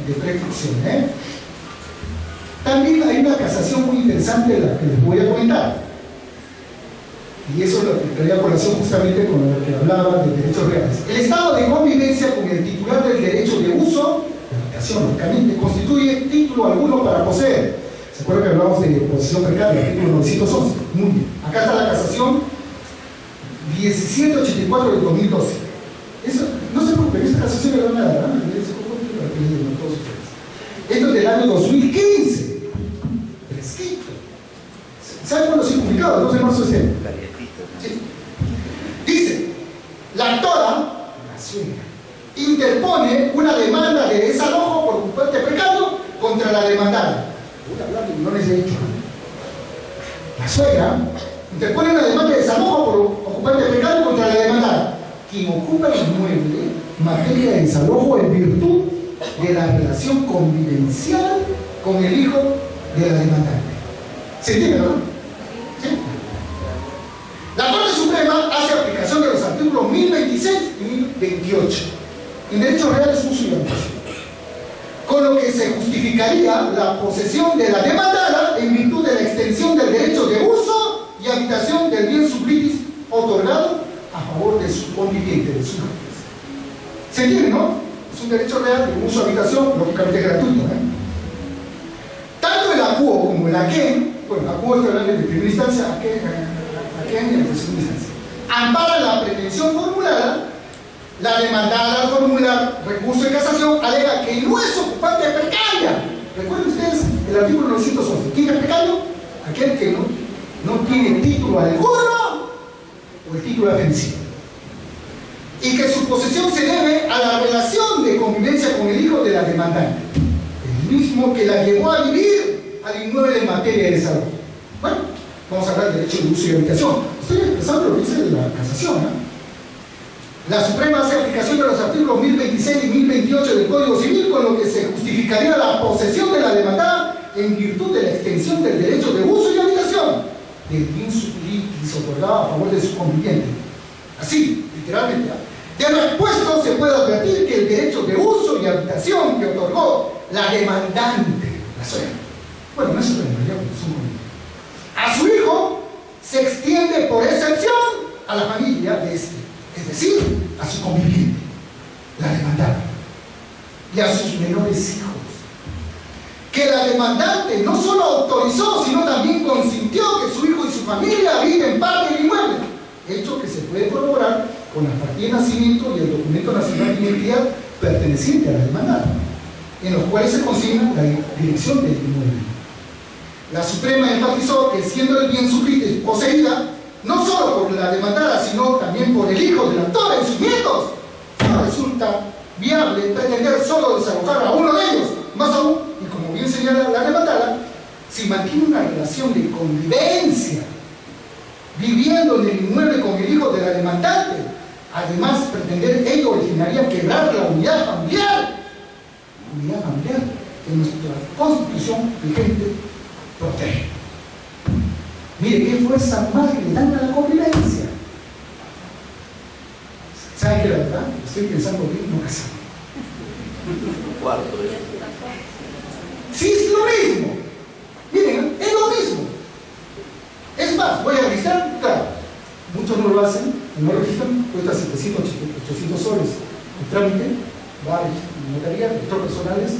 de prescripción. También hay una casación muy interesante de la que les voy a comentar. Y eso es lo que traía a colación justamente con lo que hablaba de derechos reales. El estado de convivencia con el titular del derecho de uso, de habitación, lógicamente, constituye título alguno para poseer. ¿Se acuerdan que hablamos de posesión precaria, artículo 911? Muy bien. Acá está la casación 1784 del 2012. Eso, no se preocupen, esta casación era una para que les digan todos ustedes. Esto es del año 2015. Prescrito. ¿Saben cuándo se ha publicado? El 2 de marzo de este año. Sí. Dice, la actora, la suegra, interpone una demanda de desalojo por ocupante precario contra la demandada. No les he dicho. La suegra interpone una demanda de desalojo por ocupante precario contra la demandada, quien ocupa el inmueble en materia de desalojo en virtud de la relación convivencial con el hijo de la demandante. ¿Se entiende, no? ¿Sí? La Corte Suprema hace aplicación de los artículos 1026 y 1028 en derechos reales, uso y habitación, con lo que se justificaría la posesión de la demandada en virtud de la extensión del derecho de uso y habitación del bien sublitis otorgado a favor de su conviviente, de su hijo. ¿Se entiende, no? Es un derecho real de uso y habitación, lógicamente gratuito. Tanto el acuo como el aquén, bueno, acuo está hablando de primera instancia, aquén en de segunda instancia, ampara la pretensión formulada. La demandada al formular recurso de casación alega que no es ocupante precaria. Recuerden ustedes el artículo 911. ¿Quién es precario? Aquel que no tiene título alguno o el título defensivo. Y que su posesión se debe a la relación de convivencia con el hijo de la demandante, el mismo que la llevó a vivir al inmueble en materia de desalojo. Bueno, vamos a hablar de derecho de uso y habitación. Estoy expresando lo que dice la casación, ¿no? La Suprema hace aplicación de los artículos 1026 y 1028 del Código Civil, con lo que se justificaría la posesión de la demandada en virtud de la extensión del derecho de uso y habitación del bien sublitis otorgado a favor de su conviviente. Así, literalmente. De lo expuesto se puede advertir que el derecho de uso y habitación que otorgó la demandante, la suegra, bueno, no es su demandante, son convivientes, a su hijo se extiende por excepción a la familia de este. Es decir, a su conviviente, la demandada, y a sus menores hijos, que la demandante no solo autorizó, sino también consintió que su hijo y su familia habiten parte del inmueble, hecho que se puede corroborar con la partida de nacimiento y el documento nacional de identidad perteneciente a la demandada, en los cuales se consigna la dirección del inmueble. La Suprema enfatizó que siendo el bien sublitis poseída no solo por la demandada, sino también por el hijo del autor y sus nietos, no resulta viable pretender solo desalojar a uno de ellos, más aún, y como bien señala la demandada, si mantiene una relación de convivencia, viviendo en el inmueble con el hijo de la demandante. Además, pretender ello originaría quebrar la unidad familiar que nuestra Constitución vigente protege. Mire qué fuerza más le dan a la convivencia. ¿Saben qué la verdad? Estoy pensando que no casamos. Sí, es lo mismo. Miren, es lo mismo. Es más, voy a registrar, claro, muchos no lo hacen, no registran, cuesta 700, 800 soles el trámite, va a notaría, registros personales.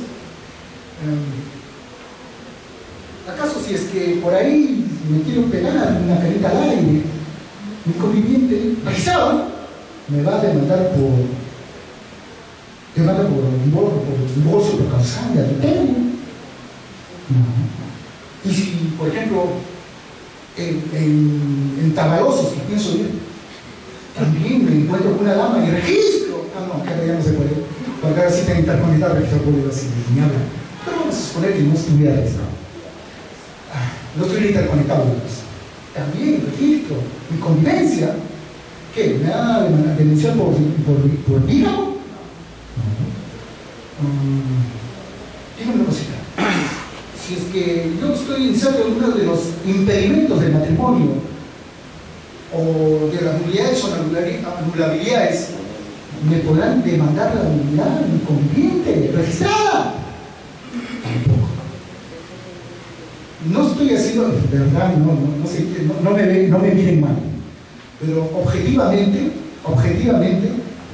¿Acaso si es que por ahí me quiero pegar una carita al aire, mi conviviente registrado me va a demandar por divorcio por causal de adulterio? No. Y si, por ejemplo, en Tabalosos, que pienso ir, también me encuentro con una dama y registro. No, que ya no se puede, porque ahora sí tengo interconectado registro público así, ni habla. Pero vamos a suponer que no estuviera registrado. No estoy interconectado, pues. también registro mi convivencia. ¿Qué? ¿Me va a denunciar por bígamo? Dígame una cosita. Si es que yo estoy iniciando uno de los impedimentos del matrimonio o de las nulidades o anulabilidades, ¿me podrán demandar la nulidad mi conviviente registrada? Tampoco. No estoy haciendo, de verdad, no me miren mal, pero objetivamente,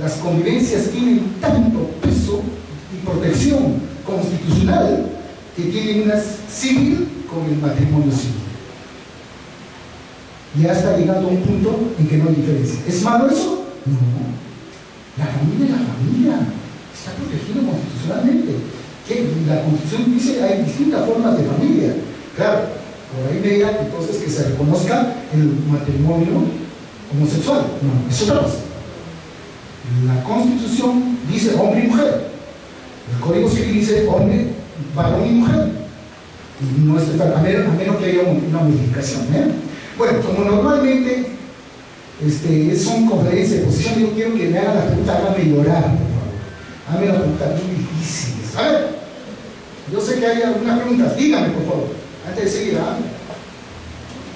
las convivencias tienen tanto peso y protección constitucional que tienen una civil con el matrimonio civil. Ya está llegando a un punto en que no hay diferencia. ¿Es malo eso? No. La familia es la familia. Está protegido constitucionalmente. Que la Constitución dice que hay distintas formas de familia. Claro, por ahí me dirán entonces que se reconozca el matrimonio homosexual. No, es otra cosa. La Constitución dice hombre y mujer. El Código Civil dice hombre, varón y mujer. Y no es a menos que haya una modificación. Bueno, como normalmente son conferencias de posición, yo quiero que me hagan las preguntas, háganme llorar, por favor. Háganme las preguntas muy difíciles. A ver, yo sé que hay algunas preguntas, díganme por favor, antes de seguir.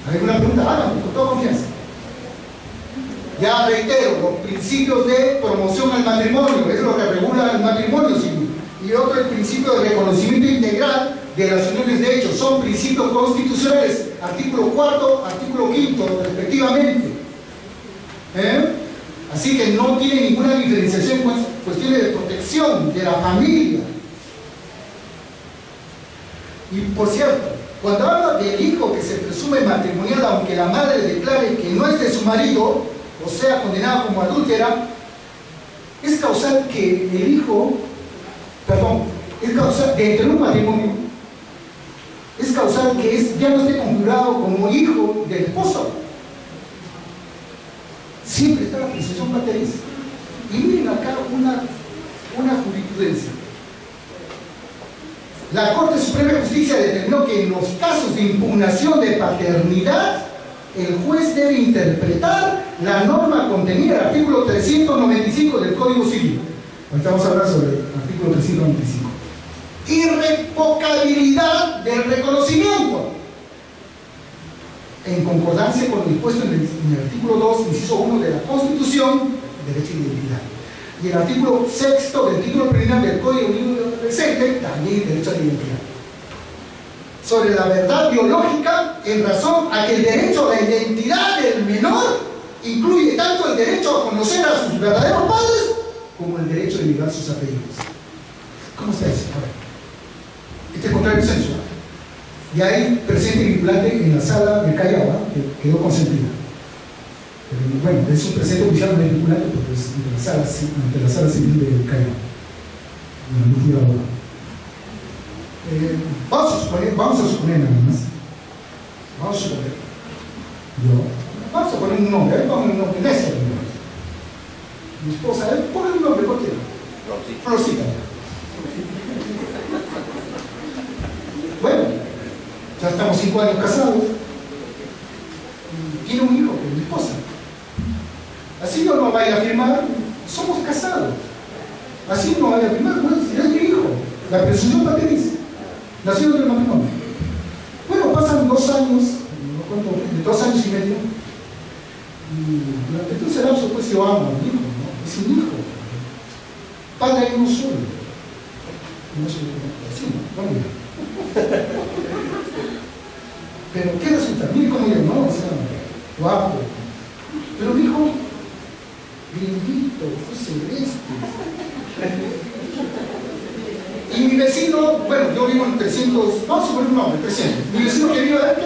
¿Hay alguna pregunta? Háganme, con toda confianza. Ya reitero, los principios de promoción al matrimonio, es lo que regula el matrimonio civil. Y otro, el principio de reconocimiento integral de las uniones de hecho, son principios constitucionales, artículo 4, artículo 5, respectivamente. Así que no tiene ninguna diferenciación en cuestiones de protección de la familia. Y por cierto, cuando habla del hijo que se presume matrimonial, aunque la madre declare que no es de su marido, o sea, condenado como adúltera, es causal que el hijo, es causal de entre un matrimonio, es causal que ya no esté configurado como hijo del esposo. Siempre está la presunción paterna. Y miren acá una jurisprudencia. La Corte Suprema de Justicia determinó que en los casos de impugnación de paternidad, el juez debe interpretar la norma contenida en el artículo 395 del Código Civil. Ahorita vamos a hablar sobre el artículo 395. Irrevocabilidad del reconocimiento, en concordancia con lo dispuesto en el artículo 2, inciso 1 de la Constitución, derecho de identidad. Y el artículo 6 del título preliminar del Código Civil presente, también derecho a la identidad. Sobre la verdad biológica, en razón a que el derecho a la identidad del menor incluye tanto el derecho a conocer a sus verdaderos padres como el derecho de liberar sus apellidos. ¿Cómo está eso? A ver. Este contrario censo. Y hay presente y vinculante en la sala del Callao, que quedó consentida. Pero, bueno, es un presente oficialmente vinculante porque es ante la sala civil del Callao. No fui abogado. Vamos a suponer nada más. Vamos a suponer. Vamos a poner un nombre, vamos a poner un nombre, Néstor. Mi esposa, pone un nombre cualquiera. Florcita. Bueno, ya estamos 5 años casados y tiene un hijo con mi esposa. Así yo no vaya a afirmar, somos casados. Así no vaya a afirmar, pues, es mi hijo. La presunción paterna nació del matrimonio. Bueno, pasan 2 años, no cuento, 2 años y medio. Y durante todo ese lapso, pues yo amo a mi hijo, ¿no? Es un hijo. Padre hay uno solo. No soy así, ¿no? Bueno, pero ¿qué resulta? Mire cómo yo, ¿no? O sea, guapo. Pero mi hijo, grindito, fue celeste. Y mi vecino, bueno, yo vivo en 300, vamos a poner un nombre, 300. Mi vecino que vive aquí,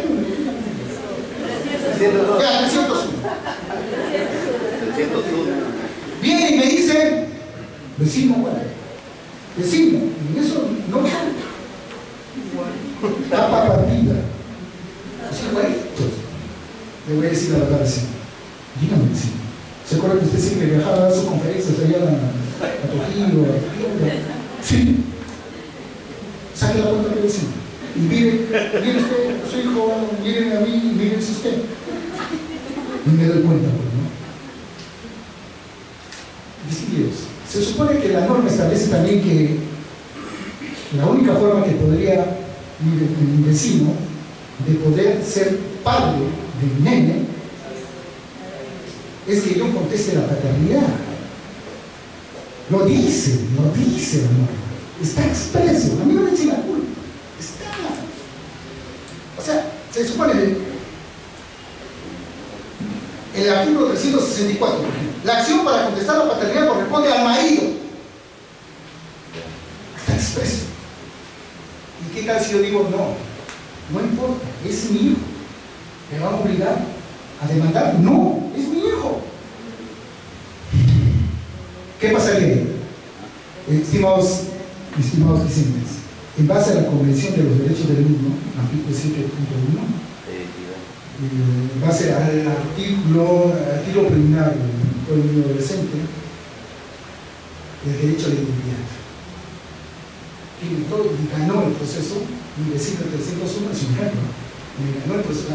302. Ya, 301. 301. Viene y me dice, vecino, bueno, vecino, y eso no tapa partida. Así igualitos. Le voy a decir la verdad, vecino. Dígame, vecino. ¿Se acuerda que usted siempre viajaba a dar sus conferencias allá a Trujillo? Sí. Saque la cuenta del vecino. Y vive mire usted, su hijo, miren a mí y miren usted. Y me doy cuenta, pues, ¿no? Distinguidos. Se supone que la norma establece también que la única forma que podría mi vecino de poder ser padre de mi nene es que yo conteste la paternidad. Lo dice la norma. Está expreso. A mí no me echen la culpa. Está. O sea, se supone el artículo 364, por ejemplo, la acción para contestar la paternidad corresponde al marido. Está expreso. ¿Y qué tal si yo digo no importa, es mi hijo? ¿Me van a obligar a demandar? No, es mi hijo. ¿Qué pasaría ahí? Estimados presentes, en base a la Convención de los Derechos del Niño, artículo 7.1, en base al artículo preliminar del niño adolescente, el derecho a la identidad. Y ganó el proceso, mi vecino 301 es un ejemplo, me ganó el proceso,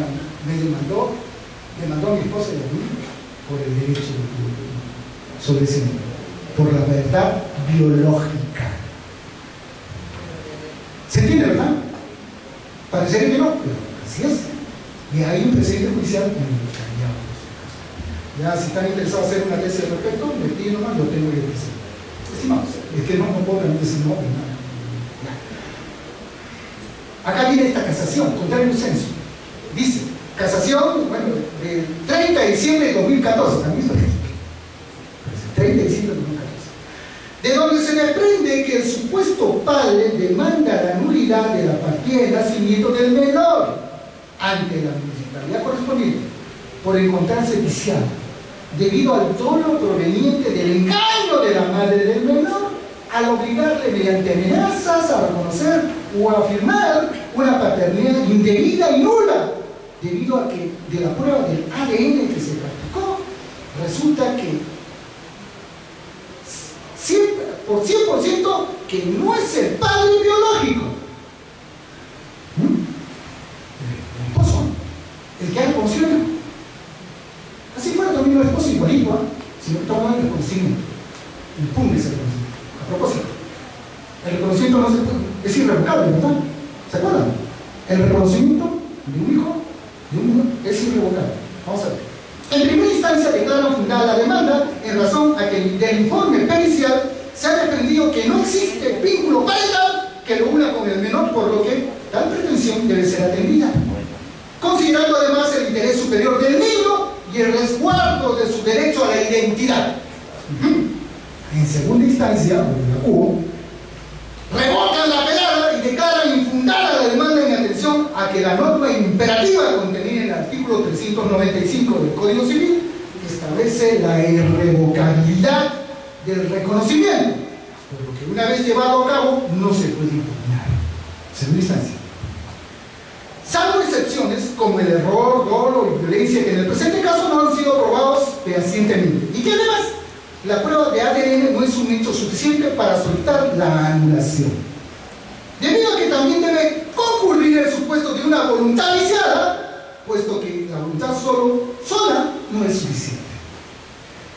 me demandó a mi esposa y a mí por el derecho sobre ese niño, por la verdad biológica. ¿Se entiende, verdad? Parecería que no, pero así es. Y hay un precedente judicial ya si están interesados en hacer una tesis al respecto, me piden nomás, lo tengo que decir. Estimados, es que no puedo decir no, nada. Acá viene esta casación, contrario al censo. Dice, casación, bueno, del 30 de diciembre de 2014, también es 30 de diciembre de 2014. De donde se desprende que el supuesto padre demanda la nulidad de la partida de nacimiento del menor ante la municipalidad correspondiente por encontrarse viciado debido al dolo proveniente del engaño de la madre del menor al obligarle mediante amenazas a reconocer o a afirmar una paternidad indebida y nula debido a que de la prueba del ADN que se practicó resulta que por 100% que no es el padre biológico. El esposo, el que ha reconocido. Así fuera también el esposo igualito, si no toma el reconocimiento. Impugne ese reconocimiento. A propósito, el reconocimiento no es irrevocable, ¿verdad? ¿Se acuerdan? El reconocimiento de un hijo, de un niño, es irrevocable. Vamos a ver. En primera instancia declaran fundada la demanda en razón a que del informe pericial se ha defendido que no existe vínculo parental que lo una con el menor, por lo que tal pretensión debe ser atendida, considerando además el interés superior del niño y el resguardo de su derecho a la identidad. En segunda instancia, la CUO, revocan la apelada y declaran infundada la demanda en atención a que la norma imperativa contenida en el artículo 395 del Código Civil establece la irrevocabilidad del reconocimiento, por lo que una vez llevado a cabo no se puede impugnar. Segunda instancia. Salvo excepciones como el error, dolo y violencia que en el presente caso no han sido probados fehacientemente y que además la prueba de ADN no es un hecho suficiente para solicitar la anulación, debido a que también debe concurrir el supuesto de una voluntad viciada, puesto que la voluntad sola no es suficiente.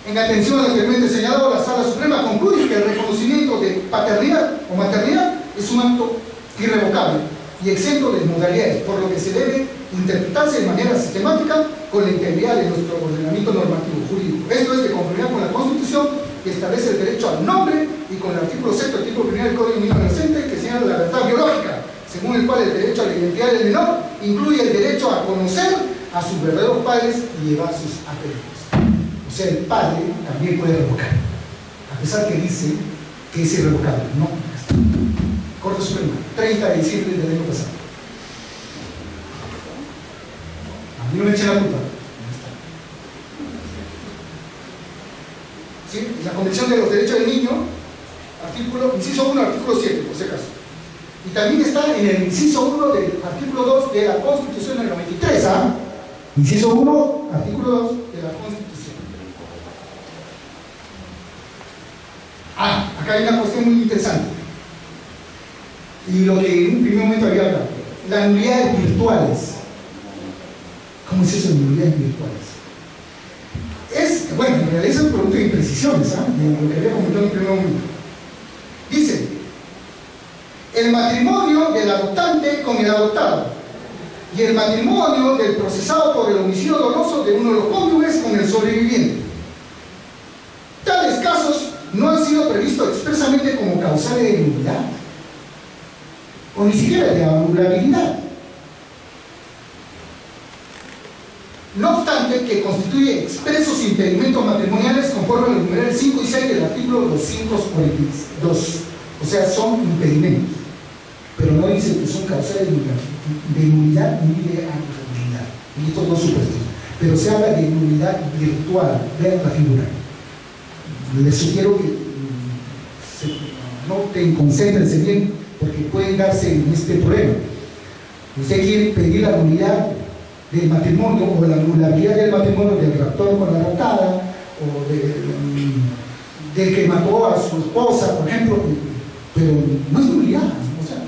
En atención a lo anteriormente señalado, la Sala Suprema concluye que el reconocimiento de paternidad o maternidad es un acto irrevocable y exento de modalidades, por lo que se debe interpretarse de manera sistemática con la integridad de nuestro ordenamiento normativo jurídico. Esto es de conformidad con la Constitución, que establece el derecho al nombre, y con el artículo 6, artículo 1 del Código Civil Adolescente, que señala la verdad biológica, según el cual el derecho a la identidad del menor incluye el derecho a conocer a sus verdaderos padres y llevar sus apellidos. O sea, el padre también puede revocar, a pesar que dice que es irrevocable. No. Corte Suprema, 30 de diciembre del año pasado. A mí no me echen la culpa. ¿Sí? La Convención de los Derechos del Niño, inciso 1, artículo 7, por si acaso. Y también está en el inciso 1 del artículo 2 de la Constitución del 93, ¿ah? Inciso 1, artículo 2 de la Constitución. Acá hay una cuestión muy interesante. Y lo que en un primer momento había hablado. las nulidades virtuales. ¿Cómo es eso de nulidades virtuales? Bueno, en realidad es un producto de imprecisiones, ¿ah? De lo que había comentado en el primer momento. Dice, el matrimonio del adoptante con el adoptado y el matrimonio del procesado por el homicidio doloso de uno de los cónyuges con el sobreviviente. Tales casos no han sido previstos expresamente como causales de nulidad o ni siquiera de anulabilidad. No obstante, que constituye expresos impedimentos matrimoniales conforme a los numerales 5 y 6 del artículo 242. O sea, son impedimentos. Pero no dice que son causales de nulidad ni de anulabilidad. Y estos dos supuestos. Pero se habla de nulidad virtual. Vean la figura. Les sugiero que noten, concéntrense bien, porque pueden darse en este problema. Usted quiere pedir la nulidad del matrimonio o la anulabilidad del matrimonio del raptor con la raptada o del que mató a su esposa, por ejemplo, pero no es nulidad, o sea,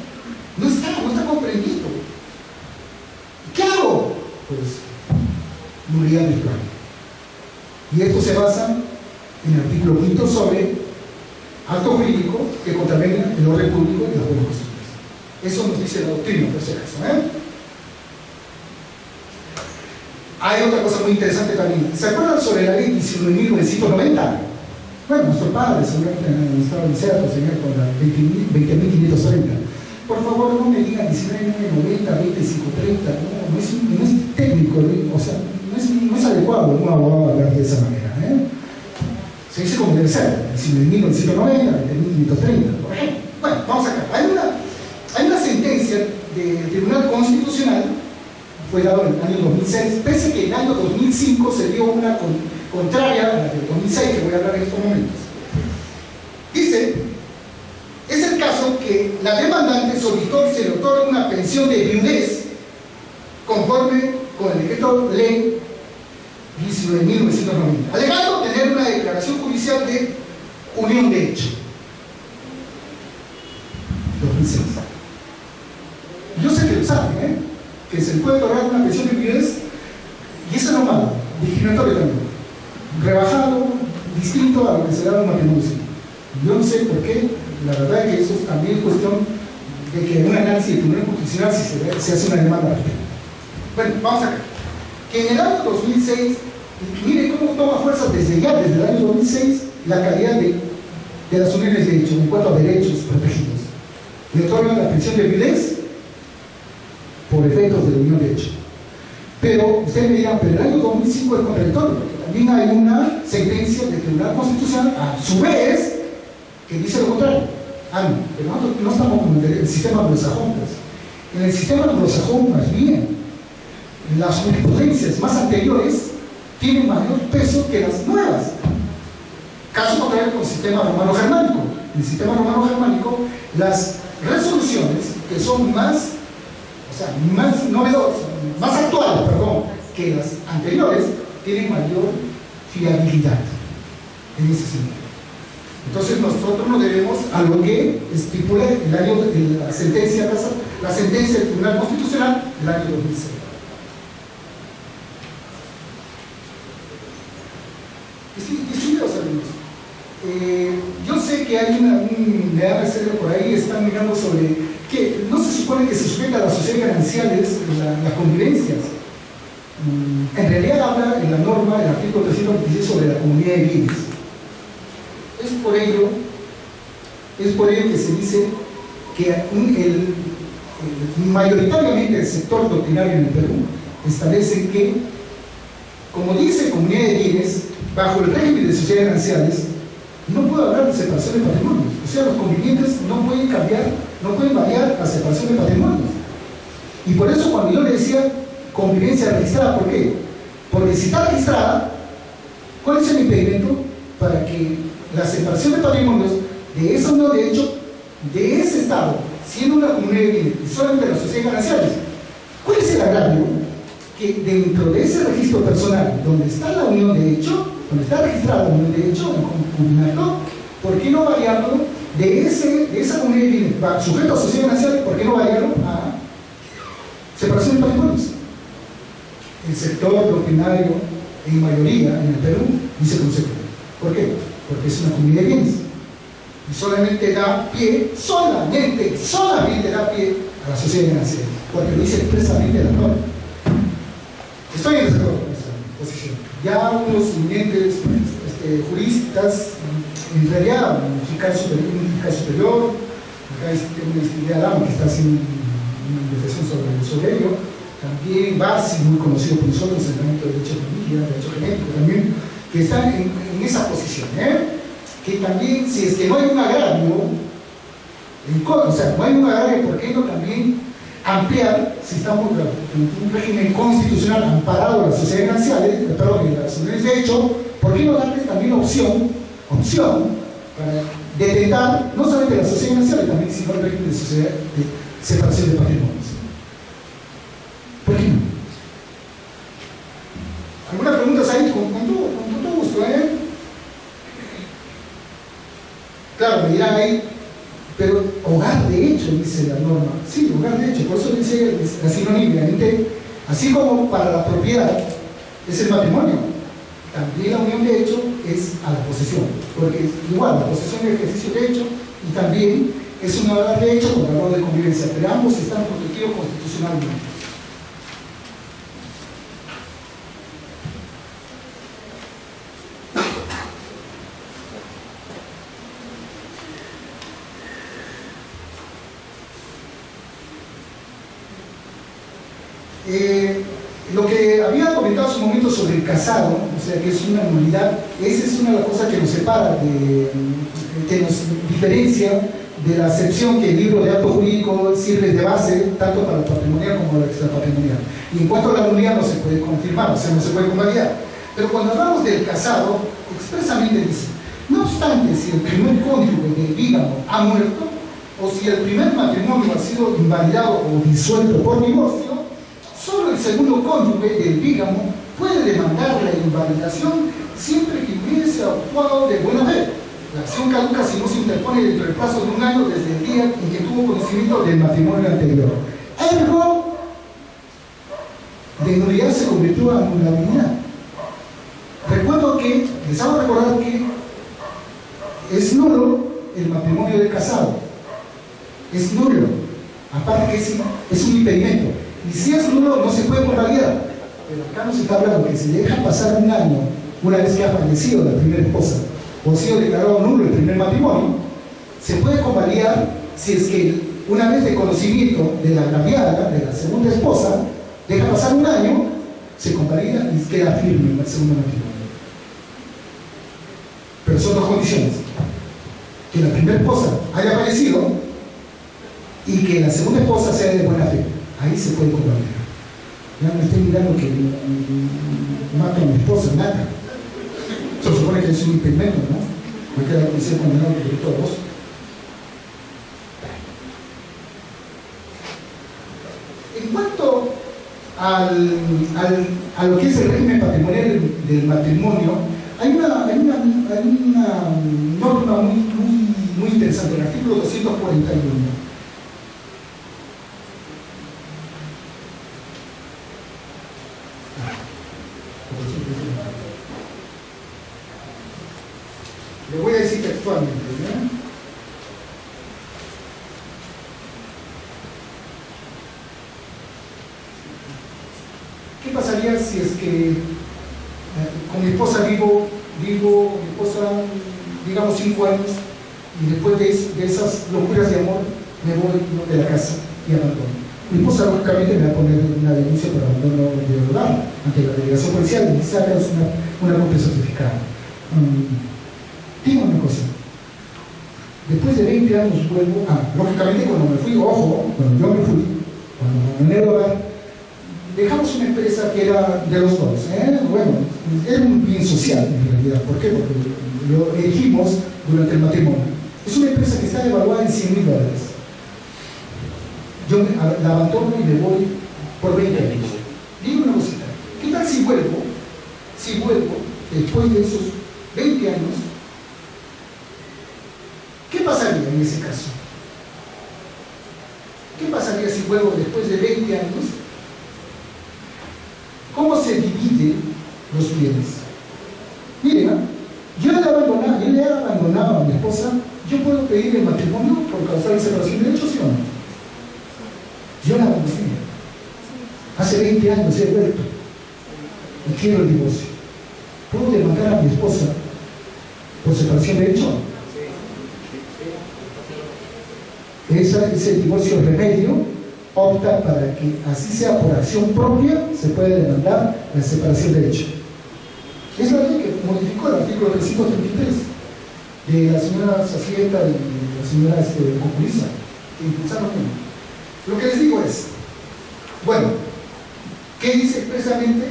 no está comprendido. ¿Qué hago? Pues nulidad virtual. Y esto se basa en el artículo 5 sobre acto jurídico que contravenga el orden público y las buenas costumbres. Eso nos dice la doctrina, por si acaso, Hay otra cosa muy interesante también. ¿Se acuerdan sobre la ley 19.990? Bueno, nuestro padre, seguramente estaba en cierto, señor, con la 20.530. Por favor, no me digan 19.990, 20.530, no es técnico, o sea, no es adecuado un abogado hablar de esa manera. Se dice como debe ser, 19.990, 20.530, por ejemplo. Bueno, vamos acá. Hay una sentencia del Tribunal Constitucional, fue dado en el año 2006, pese que en el año 2005 se dio una contraria a la del 2006, que voy a hablar en estos momentos. Dice, es el caso que la demandante solicitó y se le otorga una pensión de viudez conforme con el decreto ley 19.990, alegando tener una declaración judicial de unión de hecho. 2006. Yo sé que lo saben, que se le puede otorgar una pensión de viudez, y eso es lo malo, discriminatorio también, rebajado, distinto a lo que se da en un matrimonio civil. Yo no sé por qué, la verdad es que eso también es cuestión de que en un análisis del Tribunal Constitucional se hace una demanda. Bueno, vamos acá. Que en el año 2006, mire cómo toma fuerza desde el año 2006, la calidad de las uniones de hecho en cuanto a derechos protegidos. Le otorgan la pensión de viudez por efectos de la unión de hecho. Pero ustedes me dirán, pero el año 2005 es contradictorio, porque también hay una sentencia del Tribunal Constitucional, a su vez, que dice lo contrario. No, pero nosotros no estamos como en el sistema anglosajón. En el sistema anglosajón, más bien, las jurisprudencias más anteriores tienen mayor peso que las nuevas. Caso contrario con el sistema romano-germánico. En el sistema romano-germánico, las resoluciones que son más novedosas, más actuales, que las anteriores, tienen mayor fiabilidad en ese sentido. Entonces nosotros nos debemos a lo que estipula la sentencia del Tribunal Constitucional del año 2006. Distinguidos alumnos, yo sé que hay un reserva por ahí, están mirando sobre que no se supone que se sujeta a las sociedades gananciales las convivencias. En realidad habla en la norma, el artículo 326, sobre la comunidad de bienes. Es por ello que se dice que mayoritariamente el sector doctrinario en el Perú establece que, como dice comunidad de bienes, bajo el régimen de sociedades gananciales, no puede hablar de separación de patrimonios. O sea, los convivientes no pueden variar la separación de patrimonios. Y por eso cuando yo le decía convivencia registrada, ¿por qué? Porque si está registrada, ¿cuál es el impedimento para que la separación de patrimonios de esa unión de hecho, de ese Estado, siendo una comunidad de bienes y solamente las sociedades gananciales, cuál es el agravio? Que dentro de ese registro personal, donde está la unión de hecho, donde está registrada la unión de hecho, en concubinato, ¿por qué no variarlo de esa comunidad de bienes sujeto a sociedades gananciales? ¿Por qué no variarlo Separación de patrimonios. El sector propietario, en mayoría, en el Perú, dice que no se puede. ¿Por qué? Porque es una comunidad de bienes. Y solamente da pie, solamente da pie a la sociedad financiera. Porque lo dice expresamente la norma. Estoy en desacuerdo con esta posición. Ya unos eminentes juristas, en realidad, un fiscal superior, acá hay una institución que está haciendo una investigación sobre ello, también Barsi, muy conocido por nosotros en el ámbito de derecho de familia, derecho genético también, que están en esa posición, que también, si es que no hay un agravio, o sea, no hay un agravio, ¿por qué no también ampliar, si estamos en un régimen constitucional amparado a las sociedades financieras, perdón, en las uniones de hecho, ¿por qué no darles también opción para detentar no solamente la sociedad financiera, también sino el régimen de sociedad de separación de patrimonios? ¿Por qué no? ¿Alguna pregunta, Said? Con todo gusto, Claro, me dirán ahí, pero hogar de hecho, dice la norma. Sí, hogar de hecho, por eso dice la sinonimia. Así como para la propiedad es el matrimonio, también la unión de hecho es a la posesión. Porque igual, la posesión es ejercicio de hecho y también es un hogar de hecho con valor de convivencia, pero ambos están protegidos constitucionalmente. Lo que había comentado hace un momento sobre el casado, o sea que es una nulidad, esa es una de las cosas que nos separa, que nos diferencia de la acepción que el libro de acto jurídico sirve de base tanto para el patrimonial como para el extrapatrimonial. Y en cuanto a la nulidad no se puede confirmar, o sea, no se puede convalidar. Pero cuando hablamos del casado, expresamente dice, no obstante, si el primer cónyuge del bígamo ha muerto, o si el primer matrimonio ha sido invalidado o disuelto por divorcio, solo el segundo cónyuge del bígamo puede demandar la invalidación siempre que hubiese actuado de buena fe. La acción caduca si no se interpone dentro del plazo de un año desde el día en que tuvo conocimiento del matrimonio anterior. Ergo, de nulidad se convirtió a anulabilidad. Recuerdo que, les hago recordar que es nulo el matrimonio del casado. Es nulo. Aparte que es un impedimento. Y si es nulo, no se puede convalidar. Pero acá nos está hablando que si deja pasar un año, una vez que ha fallecido la primera esposa, o ha sido declarado nulo el primer matrimonio, se puede convalidar si es que una vez de conocimiento de la agraviada, de la segunda esposa, deja pasar un año, se convalida y queda firme el segundo matrimonio. Pero son dos condiciones: que la primera esposa haya fallecido y que la segunda esposa sea de buena fe. Ahí se puede convalidar. Ya me estoy mirando que mato a mi esposa, mata. Se supone que es un impedimento, ¿no? Me queda ser condenado por todos. En cuanto a lo que es el régimen patrimonial del matrimonio, hay una norma muy interesante, el artículo 241. Le voy a decir textualmente, ¿no? ¿Qué pasaría si es que con mi esposa vivo con mi esposa, digamos, 5 años, y después de esas locuras de amor me voy de la casa y abandono? Mi esposa lógicamente me va a poner una denuncia por abandono de hogar ante la delegación policial y sacas una copia certificada. Digo una cosa, después de 20 años vuelvo, lógicamente cuando me fui, cuando yo me fui, cuando me abandoné el hogar, dejamos una empresa que era de los dos, bueno, era un bien social en realidad. ¿Por qué? Porque lo elegimos durante el matrimonio. Es una empresa que está evaluada en $100.000. Yo la abandono y me voy por 20 años. Digo una cosita, ¿qué tal si vuelvo después de esos 20 años? ¿Qué pasaría en ese caso? ¿Qué pasaría si vuelvo después de 20 años bienes. Miren, ¿no? Yo le he abandonado a mi esposa, yo puedo pedir el matrimonio por causar separación de derechos, ¿sí o no? Yo la abandoné. Hace 20 años he vuelto y quiero el divorcio. ¿Puedo demandar a mi esposa por separación de derechos? Ese divorcio remedio opta para que, así sea por acción propia, se puede demandar la separación de derechos. Es la ley que modificó el artículo 333 de la señora Sacieta y la señora Coculiza, que impulsaron bien. Lo que les digo es, bueno, ¿qué dice expresamente?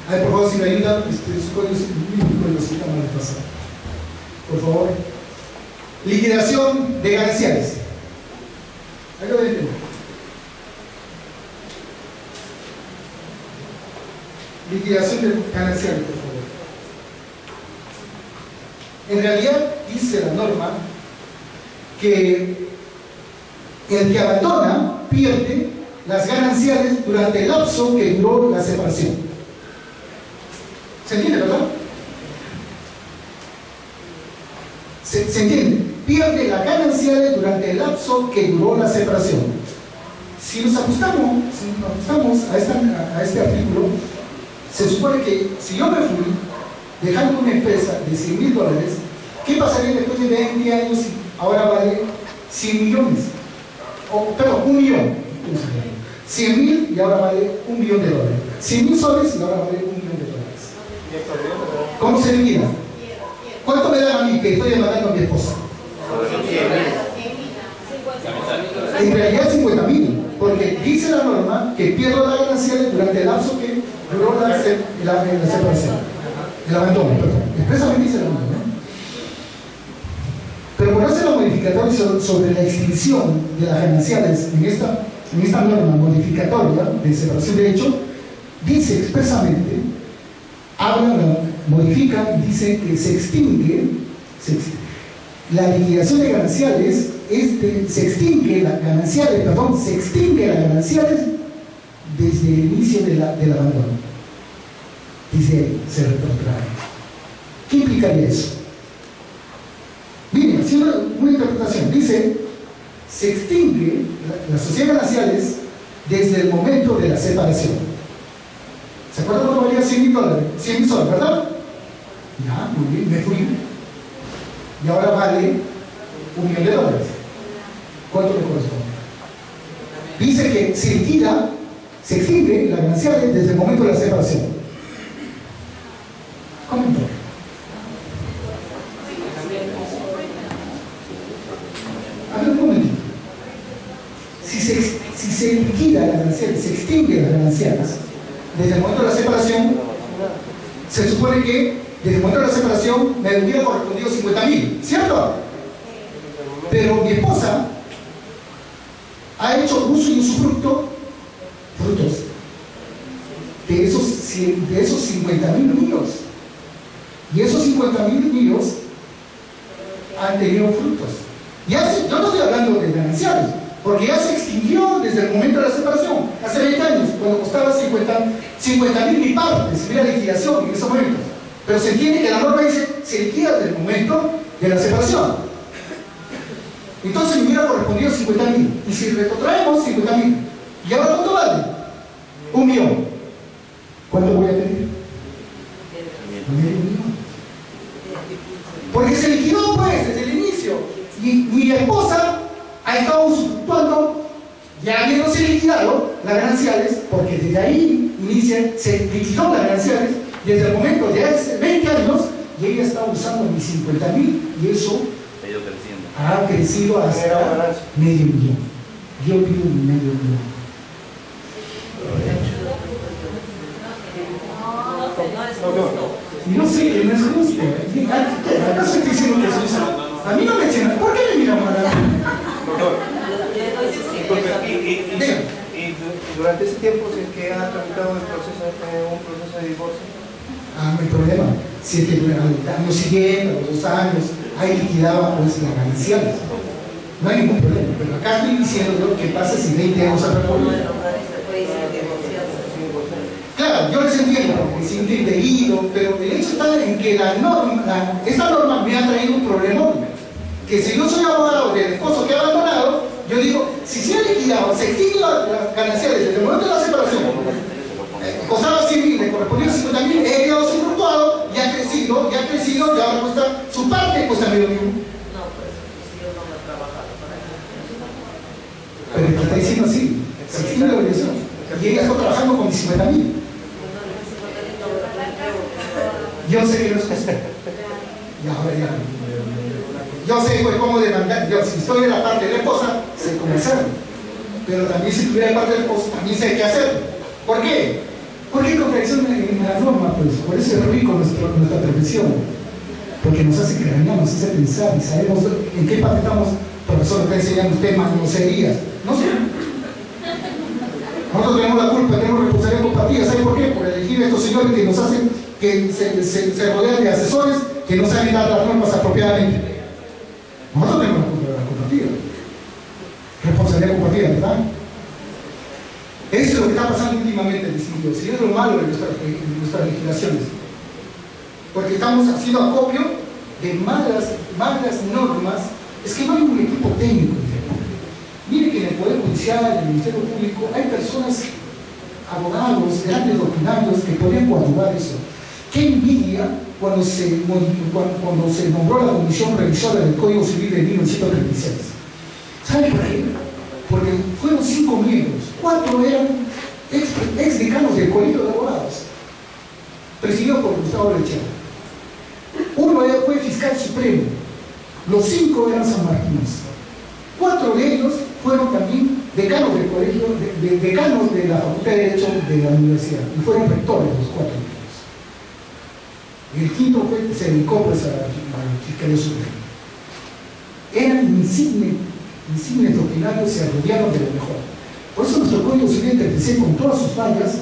A ver, por favor, si me ayudan, su código está mal pasado. Por favor. Liquidación de gananciales. Acá voy a entender. Liquidación de gananciales, por favor. En realidad, dice la norma que el que abandona pierde las gananciales durante el lapso que duró la separación. ¿Se entiende, verdad? ¿Se entiende? Pierde las gananciales durante el lapso que duró la separación. Si nos ajustamos a este artículo, se supone que si yo me fui dejando una empresa de $100.000, ¿qué pasaría después de 20 años si ahora vale 100 millones? Perdón, 1 millón. 100.000 y ahora vale $1 millón. 100.000 soles y ahora vale $1 millón. ¿Cómo se liquida? ¿Cuánto me dan a mí que estoy demandando a mi esposa? En realidad 50.000, porque dice la norma que pierdo las gananciales durante el lapso que duró la separación. El abandono, perdón. Expresamente dice la norma, ¿no? Pero por hacer la modificatoria sobre la extinción de las gananciales en esta norma modificatoria de separación de hecho, dice expresamente, modifica y dice que se extingue la liquidación de gananciales, se extingue las gananciales desde el inicio del abandono. Dice, se retrotrae. ¿Qué implicaría eso? Miren, haciendo una interpretación, dice, se extingue las sociedades gananciales desde el momento de la separación. ¿Se acuerdan cuando valía $100.000? $100.000 soles, ¿verdad? Ya, muy bien, me fui. Y ahora vale $1 millón. ¿Cuánto me corresponde? Dice que se extingue la gananciales desde el momento de la separación. Comento. A ver un momentito. Si se liquida la gananciales, se extingue las gananciales desde el momento de la separación, se supone que desde el momento de la separación me hubiera correspondido 50.000, ¿cierto? Pero mi esposa ha hecho uso y usufructos de esos 50.000 míos. Y esos 50.000 míos han tenido frutos. Yo no estoy hablando de gananciales, porque ya se extinguió desde el momento de la separación, hace 20 años, cuando costaba 50.000 mi parte, si hubiera liquidación en esos momentos. Pero se entiende que la norma dice se liquida desde el momento de la separación. Entonces me hubiera correspondido 50.000. Y si retrotraemos 50.000, ¿y ahora cuánto vale? $1 millón. ¿Cuánto voy a tener? $1 millón. Porque se liquidó pues desde el inicio. Y mi esposa ha estado usufructuando, ya habiéndose liquidado las gananciales, porque desde ahí se liquidó las gananciales desde el momento de hace 20 años, y ella está usando mis 50.000, y eso ha crecido hasta $medio millón. Yo pido $1 medio millón. No sé, no es justo. ¿Acaso estoy diciendo que es justo? A mí no me echen. ¿Por qué me miran mal a mí? Y durante ese tiempo, si es que ha tramitado un proceso de divorcio. No hay problema. Si es que al año siguiente, a los 2 años, ahí liquidaba pues las gananciales. No hay ningún problema. Pero acá estoy diciendo yo qué pasa si 20 años ha recorrido. bueno, me siento indebido, pero el hecho está en que esta norma me ha traído un problema. Que si yo soy abogado del esposo que ha abandonado, yo digo, si se ha liquidado, se extingue la gananciales desde el momento de la separación, costado civil le correspondió 50.000, he quedado subfructuado, ya ha crecido, y ahora cuesta su parte, cuesta medio millón. No, pues yo no me he trabajado para eso. Pero te está diciendo así, se extingue la obligación. Y ella está trabajando con 50.000. Yo sé que no es justo. Ya. Yo sé pues cómo demandar. Yo, si estoy de la parte de la esposa, sé cómo hacerlo. Pero también si estuviera de parte de la esposa, también sé qué hacer. ¿Por qué? Porque hay contradicción en la norma, pues. Por eso es rico nuestra profesión. Porque nos hace creer, nos hace pensar y sabemos en qué parte estamos. Profesor, está enseñando usted mañoserías. No sé. Nosotros tenemos la culpa, tenemos responsabilidad compartida. ¿Sabe por qué? Por elegir a estos señores que nos hacen, que se rodean de asesores que no saben dar las normas apropiadamente. Nosotros tenemos la culpa de la compartida. Responsabilidad compartida, ¿verdad? Eso es lo que está pasando últimamente, distinguidos. Y es lo malo de nuestras legislaciones. Porque estamos haciendo acopio de malas normas. Es que no hay un equipo técnico. Mire que en el Poder Judicial, en el Ministerio Público, hay personas, abogados, grandes doctrinarios que podrían coadyuvar eso. Qué envidia cuando se nombró la Comisión Revisora del Código Civil de 1936. ¿Sabe por qué? Porque fueron 5 miembros, 4 eran ex decanos del Colegio de Abogados, presidido por Gustavo Lechera. Uno fue fiscal supremo, los 5 eran sanmartines. 4 de ellos fueron también decanos del colegio, decanos de la Facultad de Derecho de la universidad, y fueron rectores los 4 de ellos. El quinto se dedicó pues a la Fiscalía Suprema. Eran insignes doctrinarios, se rodearon de lo mejor. Por eso nuestro Código Civil del 36, con todas sus fallas,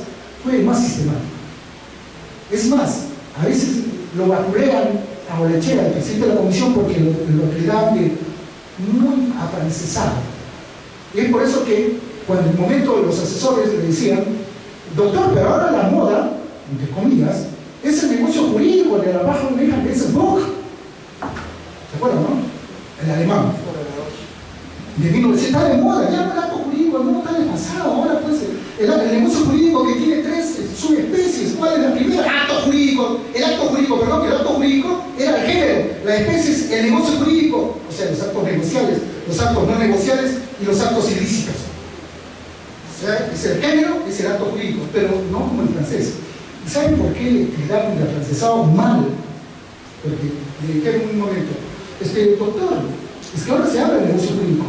fue el más sistemático. Es más, a veces lo vapulean a Olechera, el presidente de la comisión, porque lo trataban de muy afrancesado. Y es por eso que cuando en el momento los asesores le decían, doctor, pero ahora la moda, entre comillas, es el negocio jurídico de la baja Mejan Buch. ¿Se acuerdan, no? El alemán. De 1900 está de moda, ya no el acto jurídico, no está desfasado. Ahora pues el negocio jurídico que tiene 3 subespecies. ¿Cuál es la primera? Acto jurídico. El acto jurídico, perdón, que el acto jurídico era el género. La especie es el negocio jurídico, o sea, los actos negociables, los actos no negociables y los actos ilícitos. O sea, es el género, es el acto jurídico, pero no como el francés. ¿Y saben por qué le daban el afrancesado mal? Porque le dijeron en un momento, doctor, es que ahora se habla de negocio jurídico.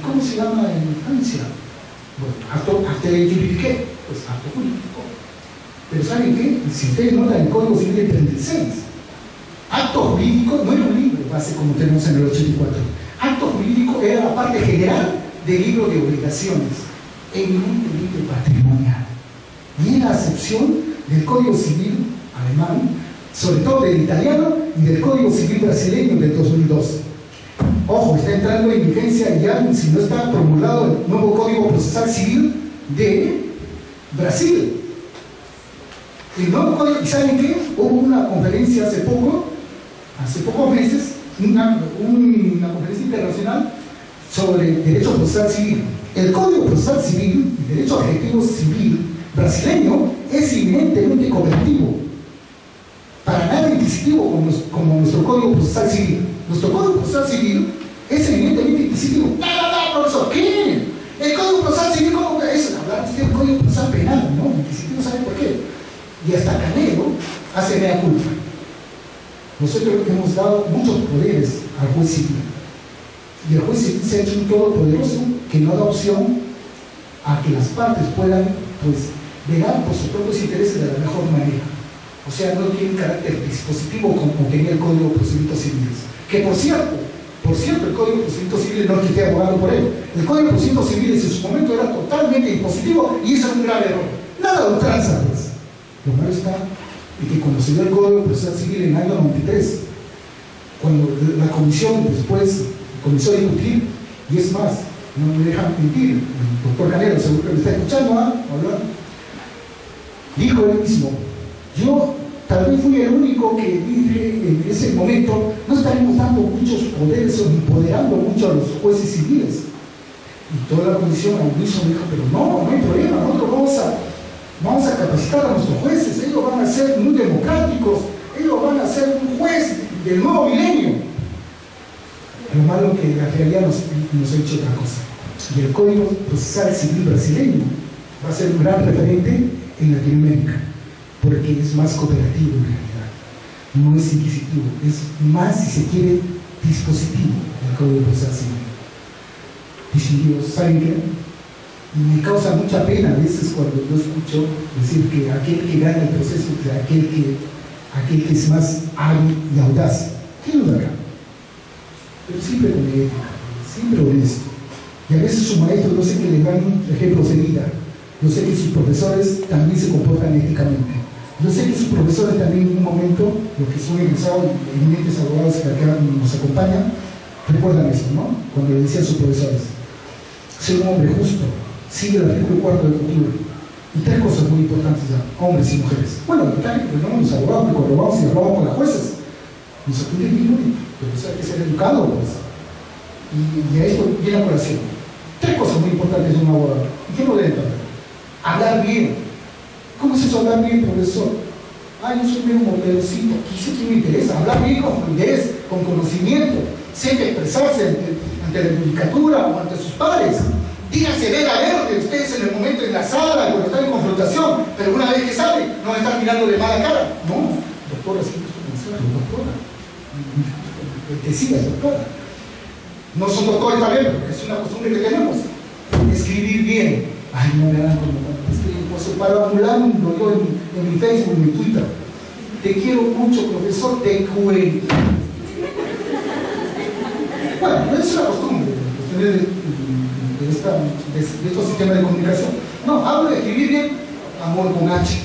¿Cómo se llama en Francia? Bueno, acte de justifié, pues acto jurídico. Pero ¿saben qué? Si ustedes notan el Código Civil del 36, acto jurídico no era un libro base como tenemos en el 84. Acto jurídico era la parte general del libro de obligaciones, eminentemente patrimonial. Y era acepción del Código Civil alemán, sobre todo del italiano y del Código Civil brasileño del 2012. Ojo, está entrando en vigencia ya, si no está promulgado el nuevo Código Procesal Civil de Brasil. El nuevo código, ¿saben qué? Hubo una conferencia hace pocos meses, una conferencia internacional sobre derecho procesal civil. El Código Procesal Civil, el derecho adjetivo civil brasileño, es eminentemente cooperativo, para nada inquisitivo como nuestro Código Procesal Civil. Nuestro Código Procesal Civil es eminentemente inquisitivo. ¡No, profesor! ¿Qué? El Código Procesal Civil, ¿cómo que es? Hablar del Código Procesal Penal, ¿no? Inquisitivo, ¿saben por qué? Y hasta Canelo hace mea culpa. Nosotros hemos dado muchos poderes al juez civil. Y el juez civil se ha hecho un todopoderoso que no da opción a que las partes puedan, pues, velar por sus propios intereses de la mejor manera. O sea, no tiene un carácter dispositivo como tenía el Código de Procedimientos Civiles. Que por cierto, el Código de Procedimientos Civiles no es que esté abogado por él. El Código de Procedimientos Civiles en su momento era totalmente dispositivo y eso es un grave error. Nada de ultranza, pues. Lo malo está en que cuando se dio el Código Procesal Civil en el año 93, cuando la comisión después comenzó a discutir, y es más, no me dejan mentir, el doctor Canelo seguro que me está escuchando, hablar, dijo él mismo, Yo tal vez fui el único que dije en ese momento, no estaremos dando muchos poderes o empoderando mucho a los jueces civiles. Y toda la comisión al unísono dijo, pero no hay problema, nosotros vamos a capacitar a nuestros jueces, ellos van a ser muy democráticos, ellos van a ser un juez del nuevo milenio. Lo malo es que la realidad nos ha dicho otra cosa. Y el Código Procesal Civil brasileño va a ser un gran referente en Latinoamérica, porque es más cooperativo en realidad, no es inquisitivo, es más, si se quiere, dispositivo del Código Procesal Civil. Distinguidos, ¿saben qué? Me causa mucha pena a veces cuando yo escucho decir que aquel que gana el proceso es aquel que es más hábil y audaz. ¿Quién lo hará? Pero siempre con ética, siempre honesto. Y a veces su maestro, yo sé que le dan ejemplos de vida. Yo sé que sus profesores también se comportan éticamente. Yo sé que sus profesores también en un momento, los que son egresados y eminentes abogados que acá nos acompañan, recuerdan eso, ¿no? Cuando le decían a sus profesores, ser un hombre justo, sigue el artículo 4 del futuro. Y tres cosas muy importantes ya, hombres y mujeres. Bueno, también los abogados, que cuando vamos y hablamos con las jueces, nos acude bien, pero hay que ser educado, pues. Y a esto viene a colación. Tres cosas muy importantes de un abogado. ¿Y qué no debe entender? Hablar bien. ¿Cómo es eso hablar bien, profesor? Yo soy medio modelocito. Aquí sí que me interesa. Hablar bien con fluidez, con conocimiento. Siempre expresarse ante la judicatura o ante sus pares. Díganse ver a verde ustedes en el momento en la sala, cuando están en confrontación, pero una vez que sale, no están mirando de mala cara. No, doctora, sí, doctora. Decía, doctora. No son doctores también, pero es una costumbre que tenemos. Escribir bien. No me dan como pues parabulando yo en mi Facebook, en mi Twitter. Te quiero mucho, profesor, te cuento. Bueno, es una costumbre de estos sistemas de comunicación. No, hablo de escribir bien, amor con H.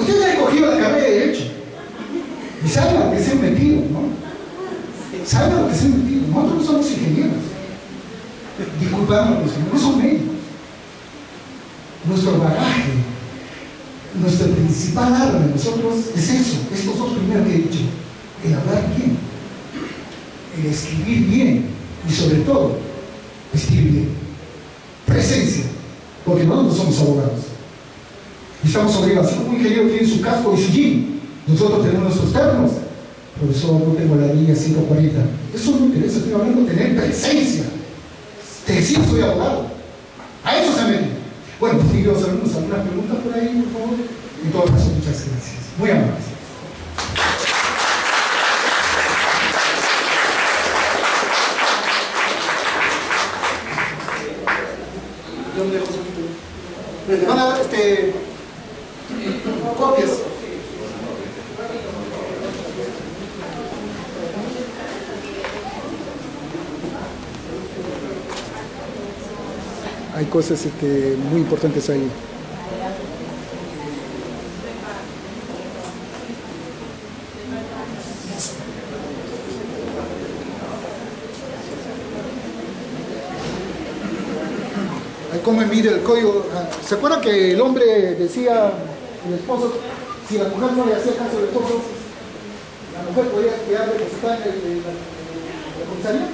Ustedes han cogido la carrera de Derecho y saben lo que se han metido, ¿no? Saben lo que se han metido. Nosotros no somos ingenieros. Disculpadme, no son médicos. Nuestro bagaje, nuestra principal arma de nosotros es eso, estos dos primeros que he dicho: el hablar bien, el escribir bien y sobre todo, escribir bien. Presencia, porque nosotros no somos abogados. Estamos obligados. Un ingeniero tiene su casco y su jean. Nosotros tenemos nuestros ternos. Profesor, no tengo la línea 140. Eso no me interesa, estoy hablando de tener presencia. Te decía, soy abogado. A eso se mete. Bueno, pues quiero hacernos algunas preguntas por ahí, por favor. En todo caso, muchas gracias. Muy amables. Van a dar copias. Hay cosas muy importantes ahí. ¿Cómo mide el código? ¿Se acuerdan que el hombre decía, el esposo, si la mujer no le hacía caso al esposo, la mujer podía quedar depositada en la comisaría?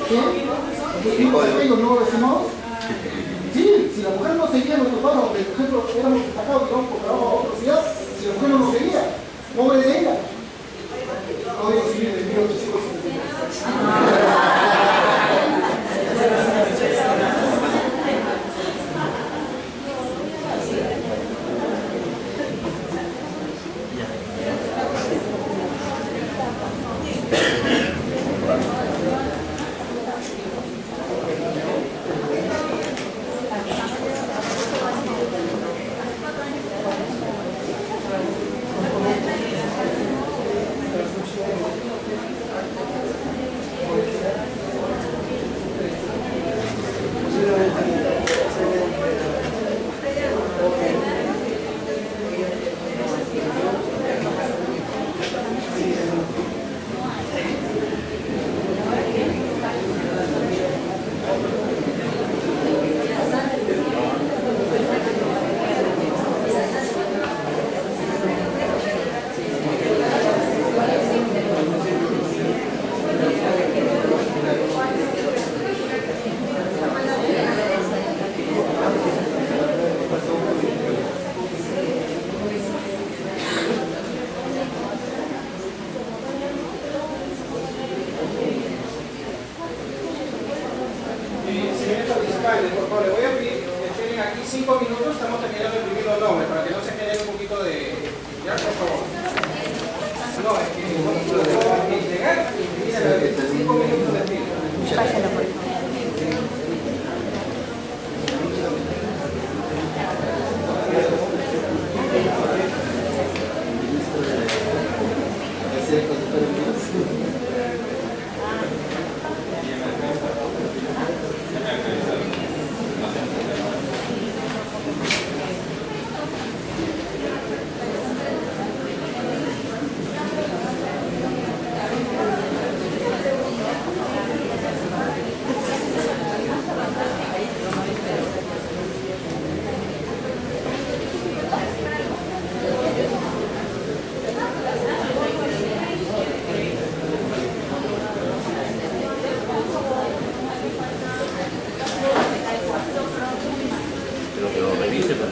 ¿Sí? ¿No, estimados? Sí, si la mujer no seguía nuestro paso, por ejemplo, éramos destacados y vamos por trabajo a otra ciudad, si la mujer no nos seguía, pobre de ella. Código Civil de 1850. fiscales, por favor, le voy a pedir que esperen aquí 5 minutos, estamos terminando de imprimir los nombres, para que no se genere un poquito de... Ya, por favor. No, es que llegar y imprimir a la vez 5 minutos de tiempo. Pásalo por favor. Pero que lo revise, ¿no?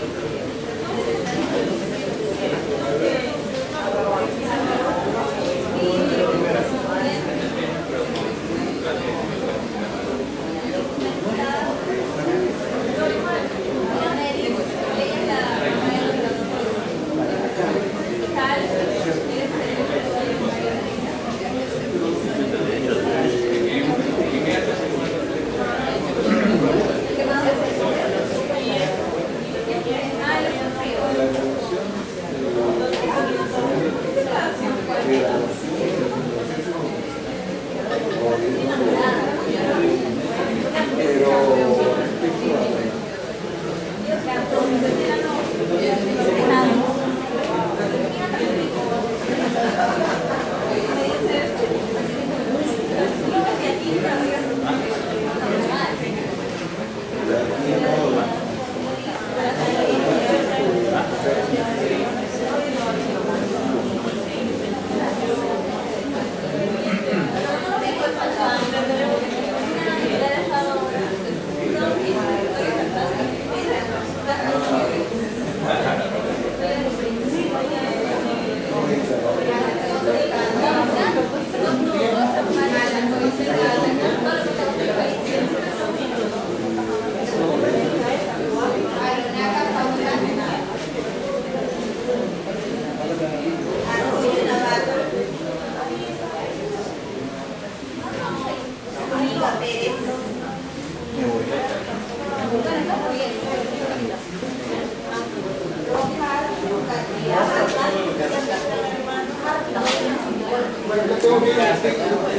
Bueno, ya tengo que...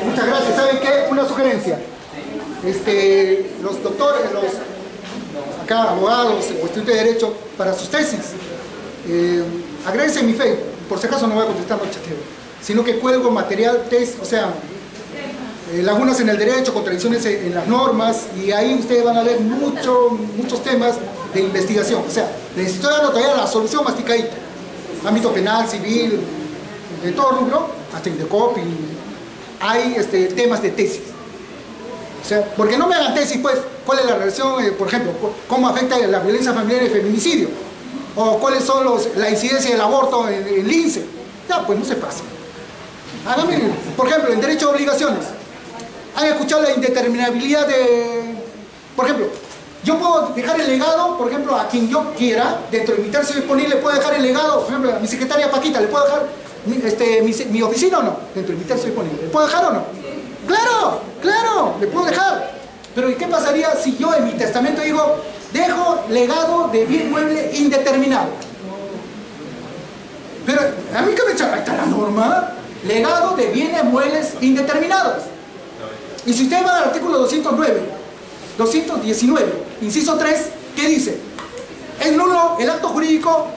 Muchas gracias. ¿Saben qué? Una sugerencia. Los doctores, acá abogados, estudiantes de Derecho, para sus tesis, agréguense mi Facebook. Por si acaso no voy a contestar los chateos, sino que cuelgo material, test, o sea, lagunas en el derecho, contradicciones en las normas, y ahí ustedes van a ver muchos temas de investigación. O sea, les estoy dando todavía la solución masticadita. Ámbito penal, civil, de todo rubro, hasta Indecopy, hay temas de tesis. O sea, porque no me hagan tesis, pues, cuál es la relación, por ejemplo, cómo afecta la violencia familiar y el feminicidio, o cuáles son la incidencia del aborto en el INSE. Ya, pues no se pasa. Háganme, por ejemplo, en derecho a obligaciones. ¿Han escuchado la indeterminabilidad de...? Por ejemplo, yo puedo dejar el legado, por ejemplo, a quien yo quiera, dentro de mi tercio disponible, puedo dejar el legado, por ejemplo, a mi secretaria Paquita, ¿le puedo dejar mi oficina o no? Dentro de mi tercio disponible. ¿Le puedo dejar o no? ¡Claro! ¡Claro! ¿Le puedo dejar? Pero ¿y qué pasaría si yo en mi testamento digo, dejo legado de bien mueble indeterminado? Pero a mí que me echa, ahí está la norma, legado de bienes muebles indeterminados. Y si usted va al artículo 219, inciso 3, ¿qué dice? Es nulo el acto jurídico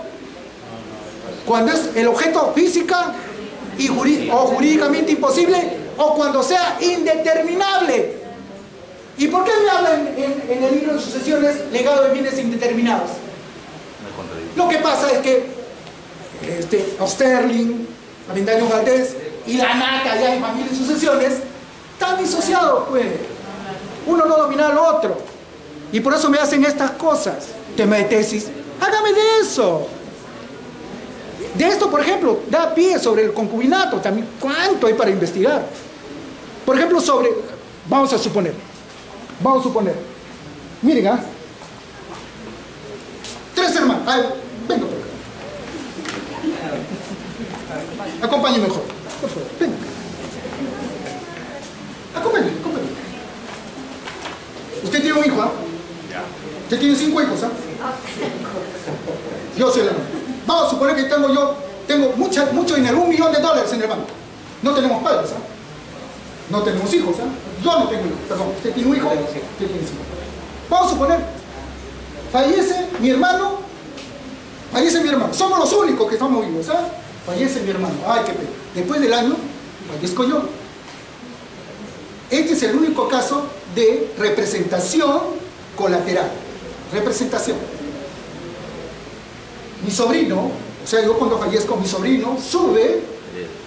cuando es el objeto física o jurídicamente imposible, o cuando sea indeterminable. ¿Y por qué me hablan en el libro de sucesiones legado de bienes indeterminados? Lo que pasa es que Osterling, Avendaño Valdés y la NACA ya en familia y sucesiones están disociados, pues. Uno no domina al otro. Y por eso me hacen estas cosas. Tema de tesis. Hágame de eso. De esto, por ejemplo, da pie sobre el concubinato también. ¿Cuánto hay para investigar? Por ejemplo, vamos a suponer, Miren, ¿ah? 3 hermanos. Ay, venga por acá. Acompáñenme mejor. Por favor, venga. Acompáñenme. Usted tiene un hijo, ¿ah? Usted tiene 5 hijos, ¿ah? Yo soy la madre. Vamos a suponer que tengo mucho dinero, $1 millón en el banco. No tenemos padres, ¿ah? No tenemos hijos, ¿ah? Yo no tengo hijos, perdón. Usted tiene un hijo, usted tiene 5. Vamos a suponer, fallece mi hermano. Somos los únicos que estamos vivos, ¿ah? Fallece mi hermano. Ay, qué pena. Después del año, fallezco yo. Este es el único caso de representación colateral. Representación. Mi sobrino, o sea, yo cuando fallezco, mi sobrino sube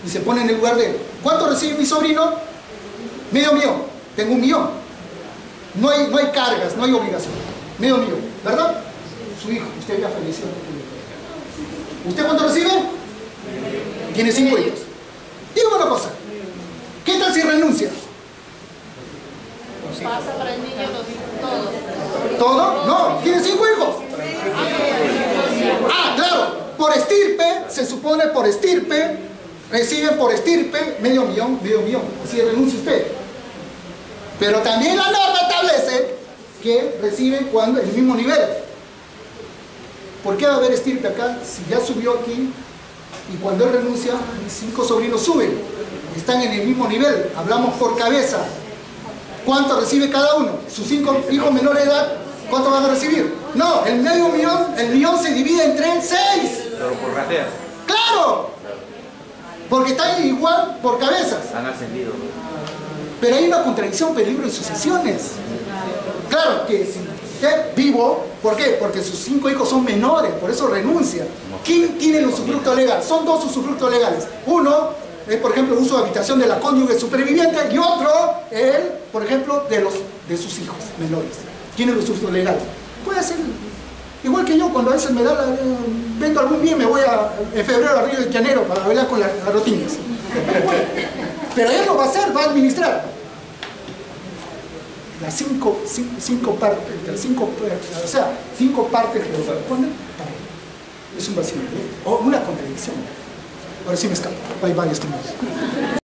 y se pone en el lugar de él. ¿Cuánto recibe mi sobrino? $500,000. Tengo $1 millón. No hay cargas, no hay obligación. $500,000, ¿verdad? Su hijo, usted ya falleció. ¿Usted cuánto recibe? Tiene 5 hijos. Dígame una cosa. ¿Qué tal si renuncia? Pasa para el niño todo. ¿Todo? No, tiene 5 hijos. Ah, claro. Por estirpe, se supone por estirpe, reciben por estirpe $500,000. Así renuncia usted. Pero también la norma establece que reciben cuando el mismo nivel. ¿Por qué va a haber estirpe acá si ya subió aquí y cuando él renuncia, mis 5 sobrinos suben? Están en el mismo nivel. Hablamos por cabeza. ¿Cuánto recibe cada uno? Sus 5 hijos menores de edad, ¿cuánto van a recibir? No, el $500,000, el millón se divide entre 6. Pero por rateas. ¡Claro! Porque están igual por cabezas. Han ascendido. Pero hay una contradicción, peligro y sucesiones. Claro que si usted vivo, ¿por qué? Porque sus 5 hijos son menores, por eso renuncia. ¿Quién tiene el usufructo legal? Son 2 usufructos legales. Uno es, por ejemplo, uso de habitación de la cónyuge superviviente y otro, por ejemplo, de sus hijos menores. Tiene el usufructo legal. Puede ser igual que yo, cuando a veces me da vendo algún bien, me voy en febrero a Río de Janeiro para bailar con las rotinas. Pero él lo va a hacer, va a administrar. Las 5 partes, o sea, 5 partes que lo corresponden para él. Es un vacío, o una contradicción. Ahora sí me escapo. Bye bye, estimado.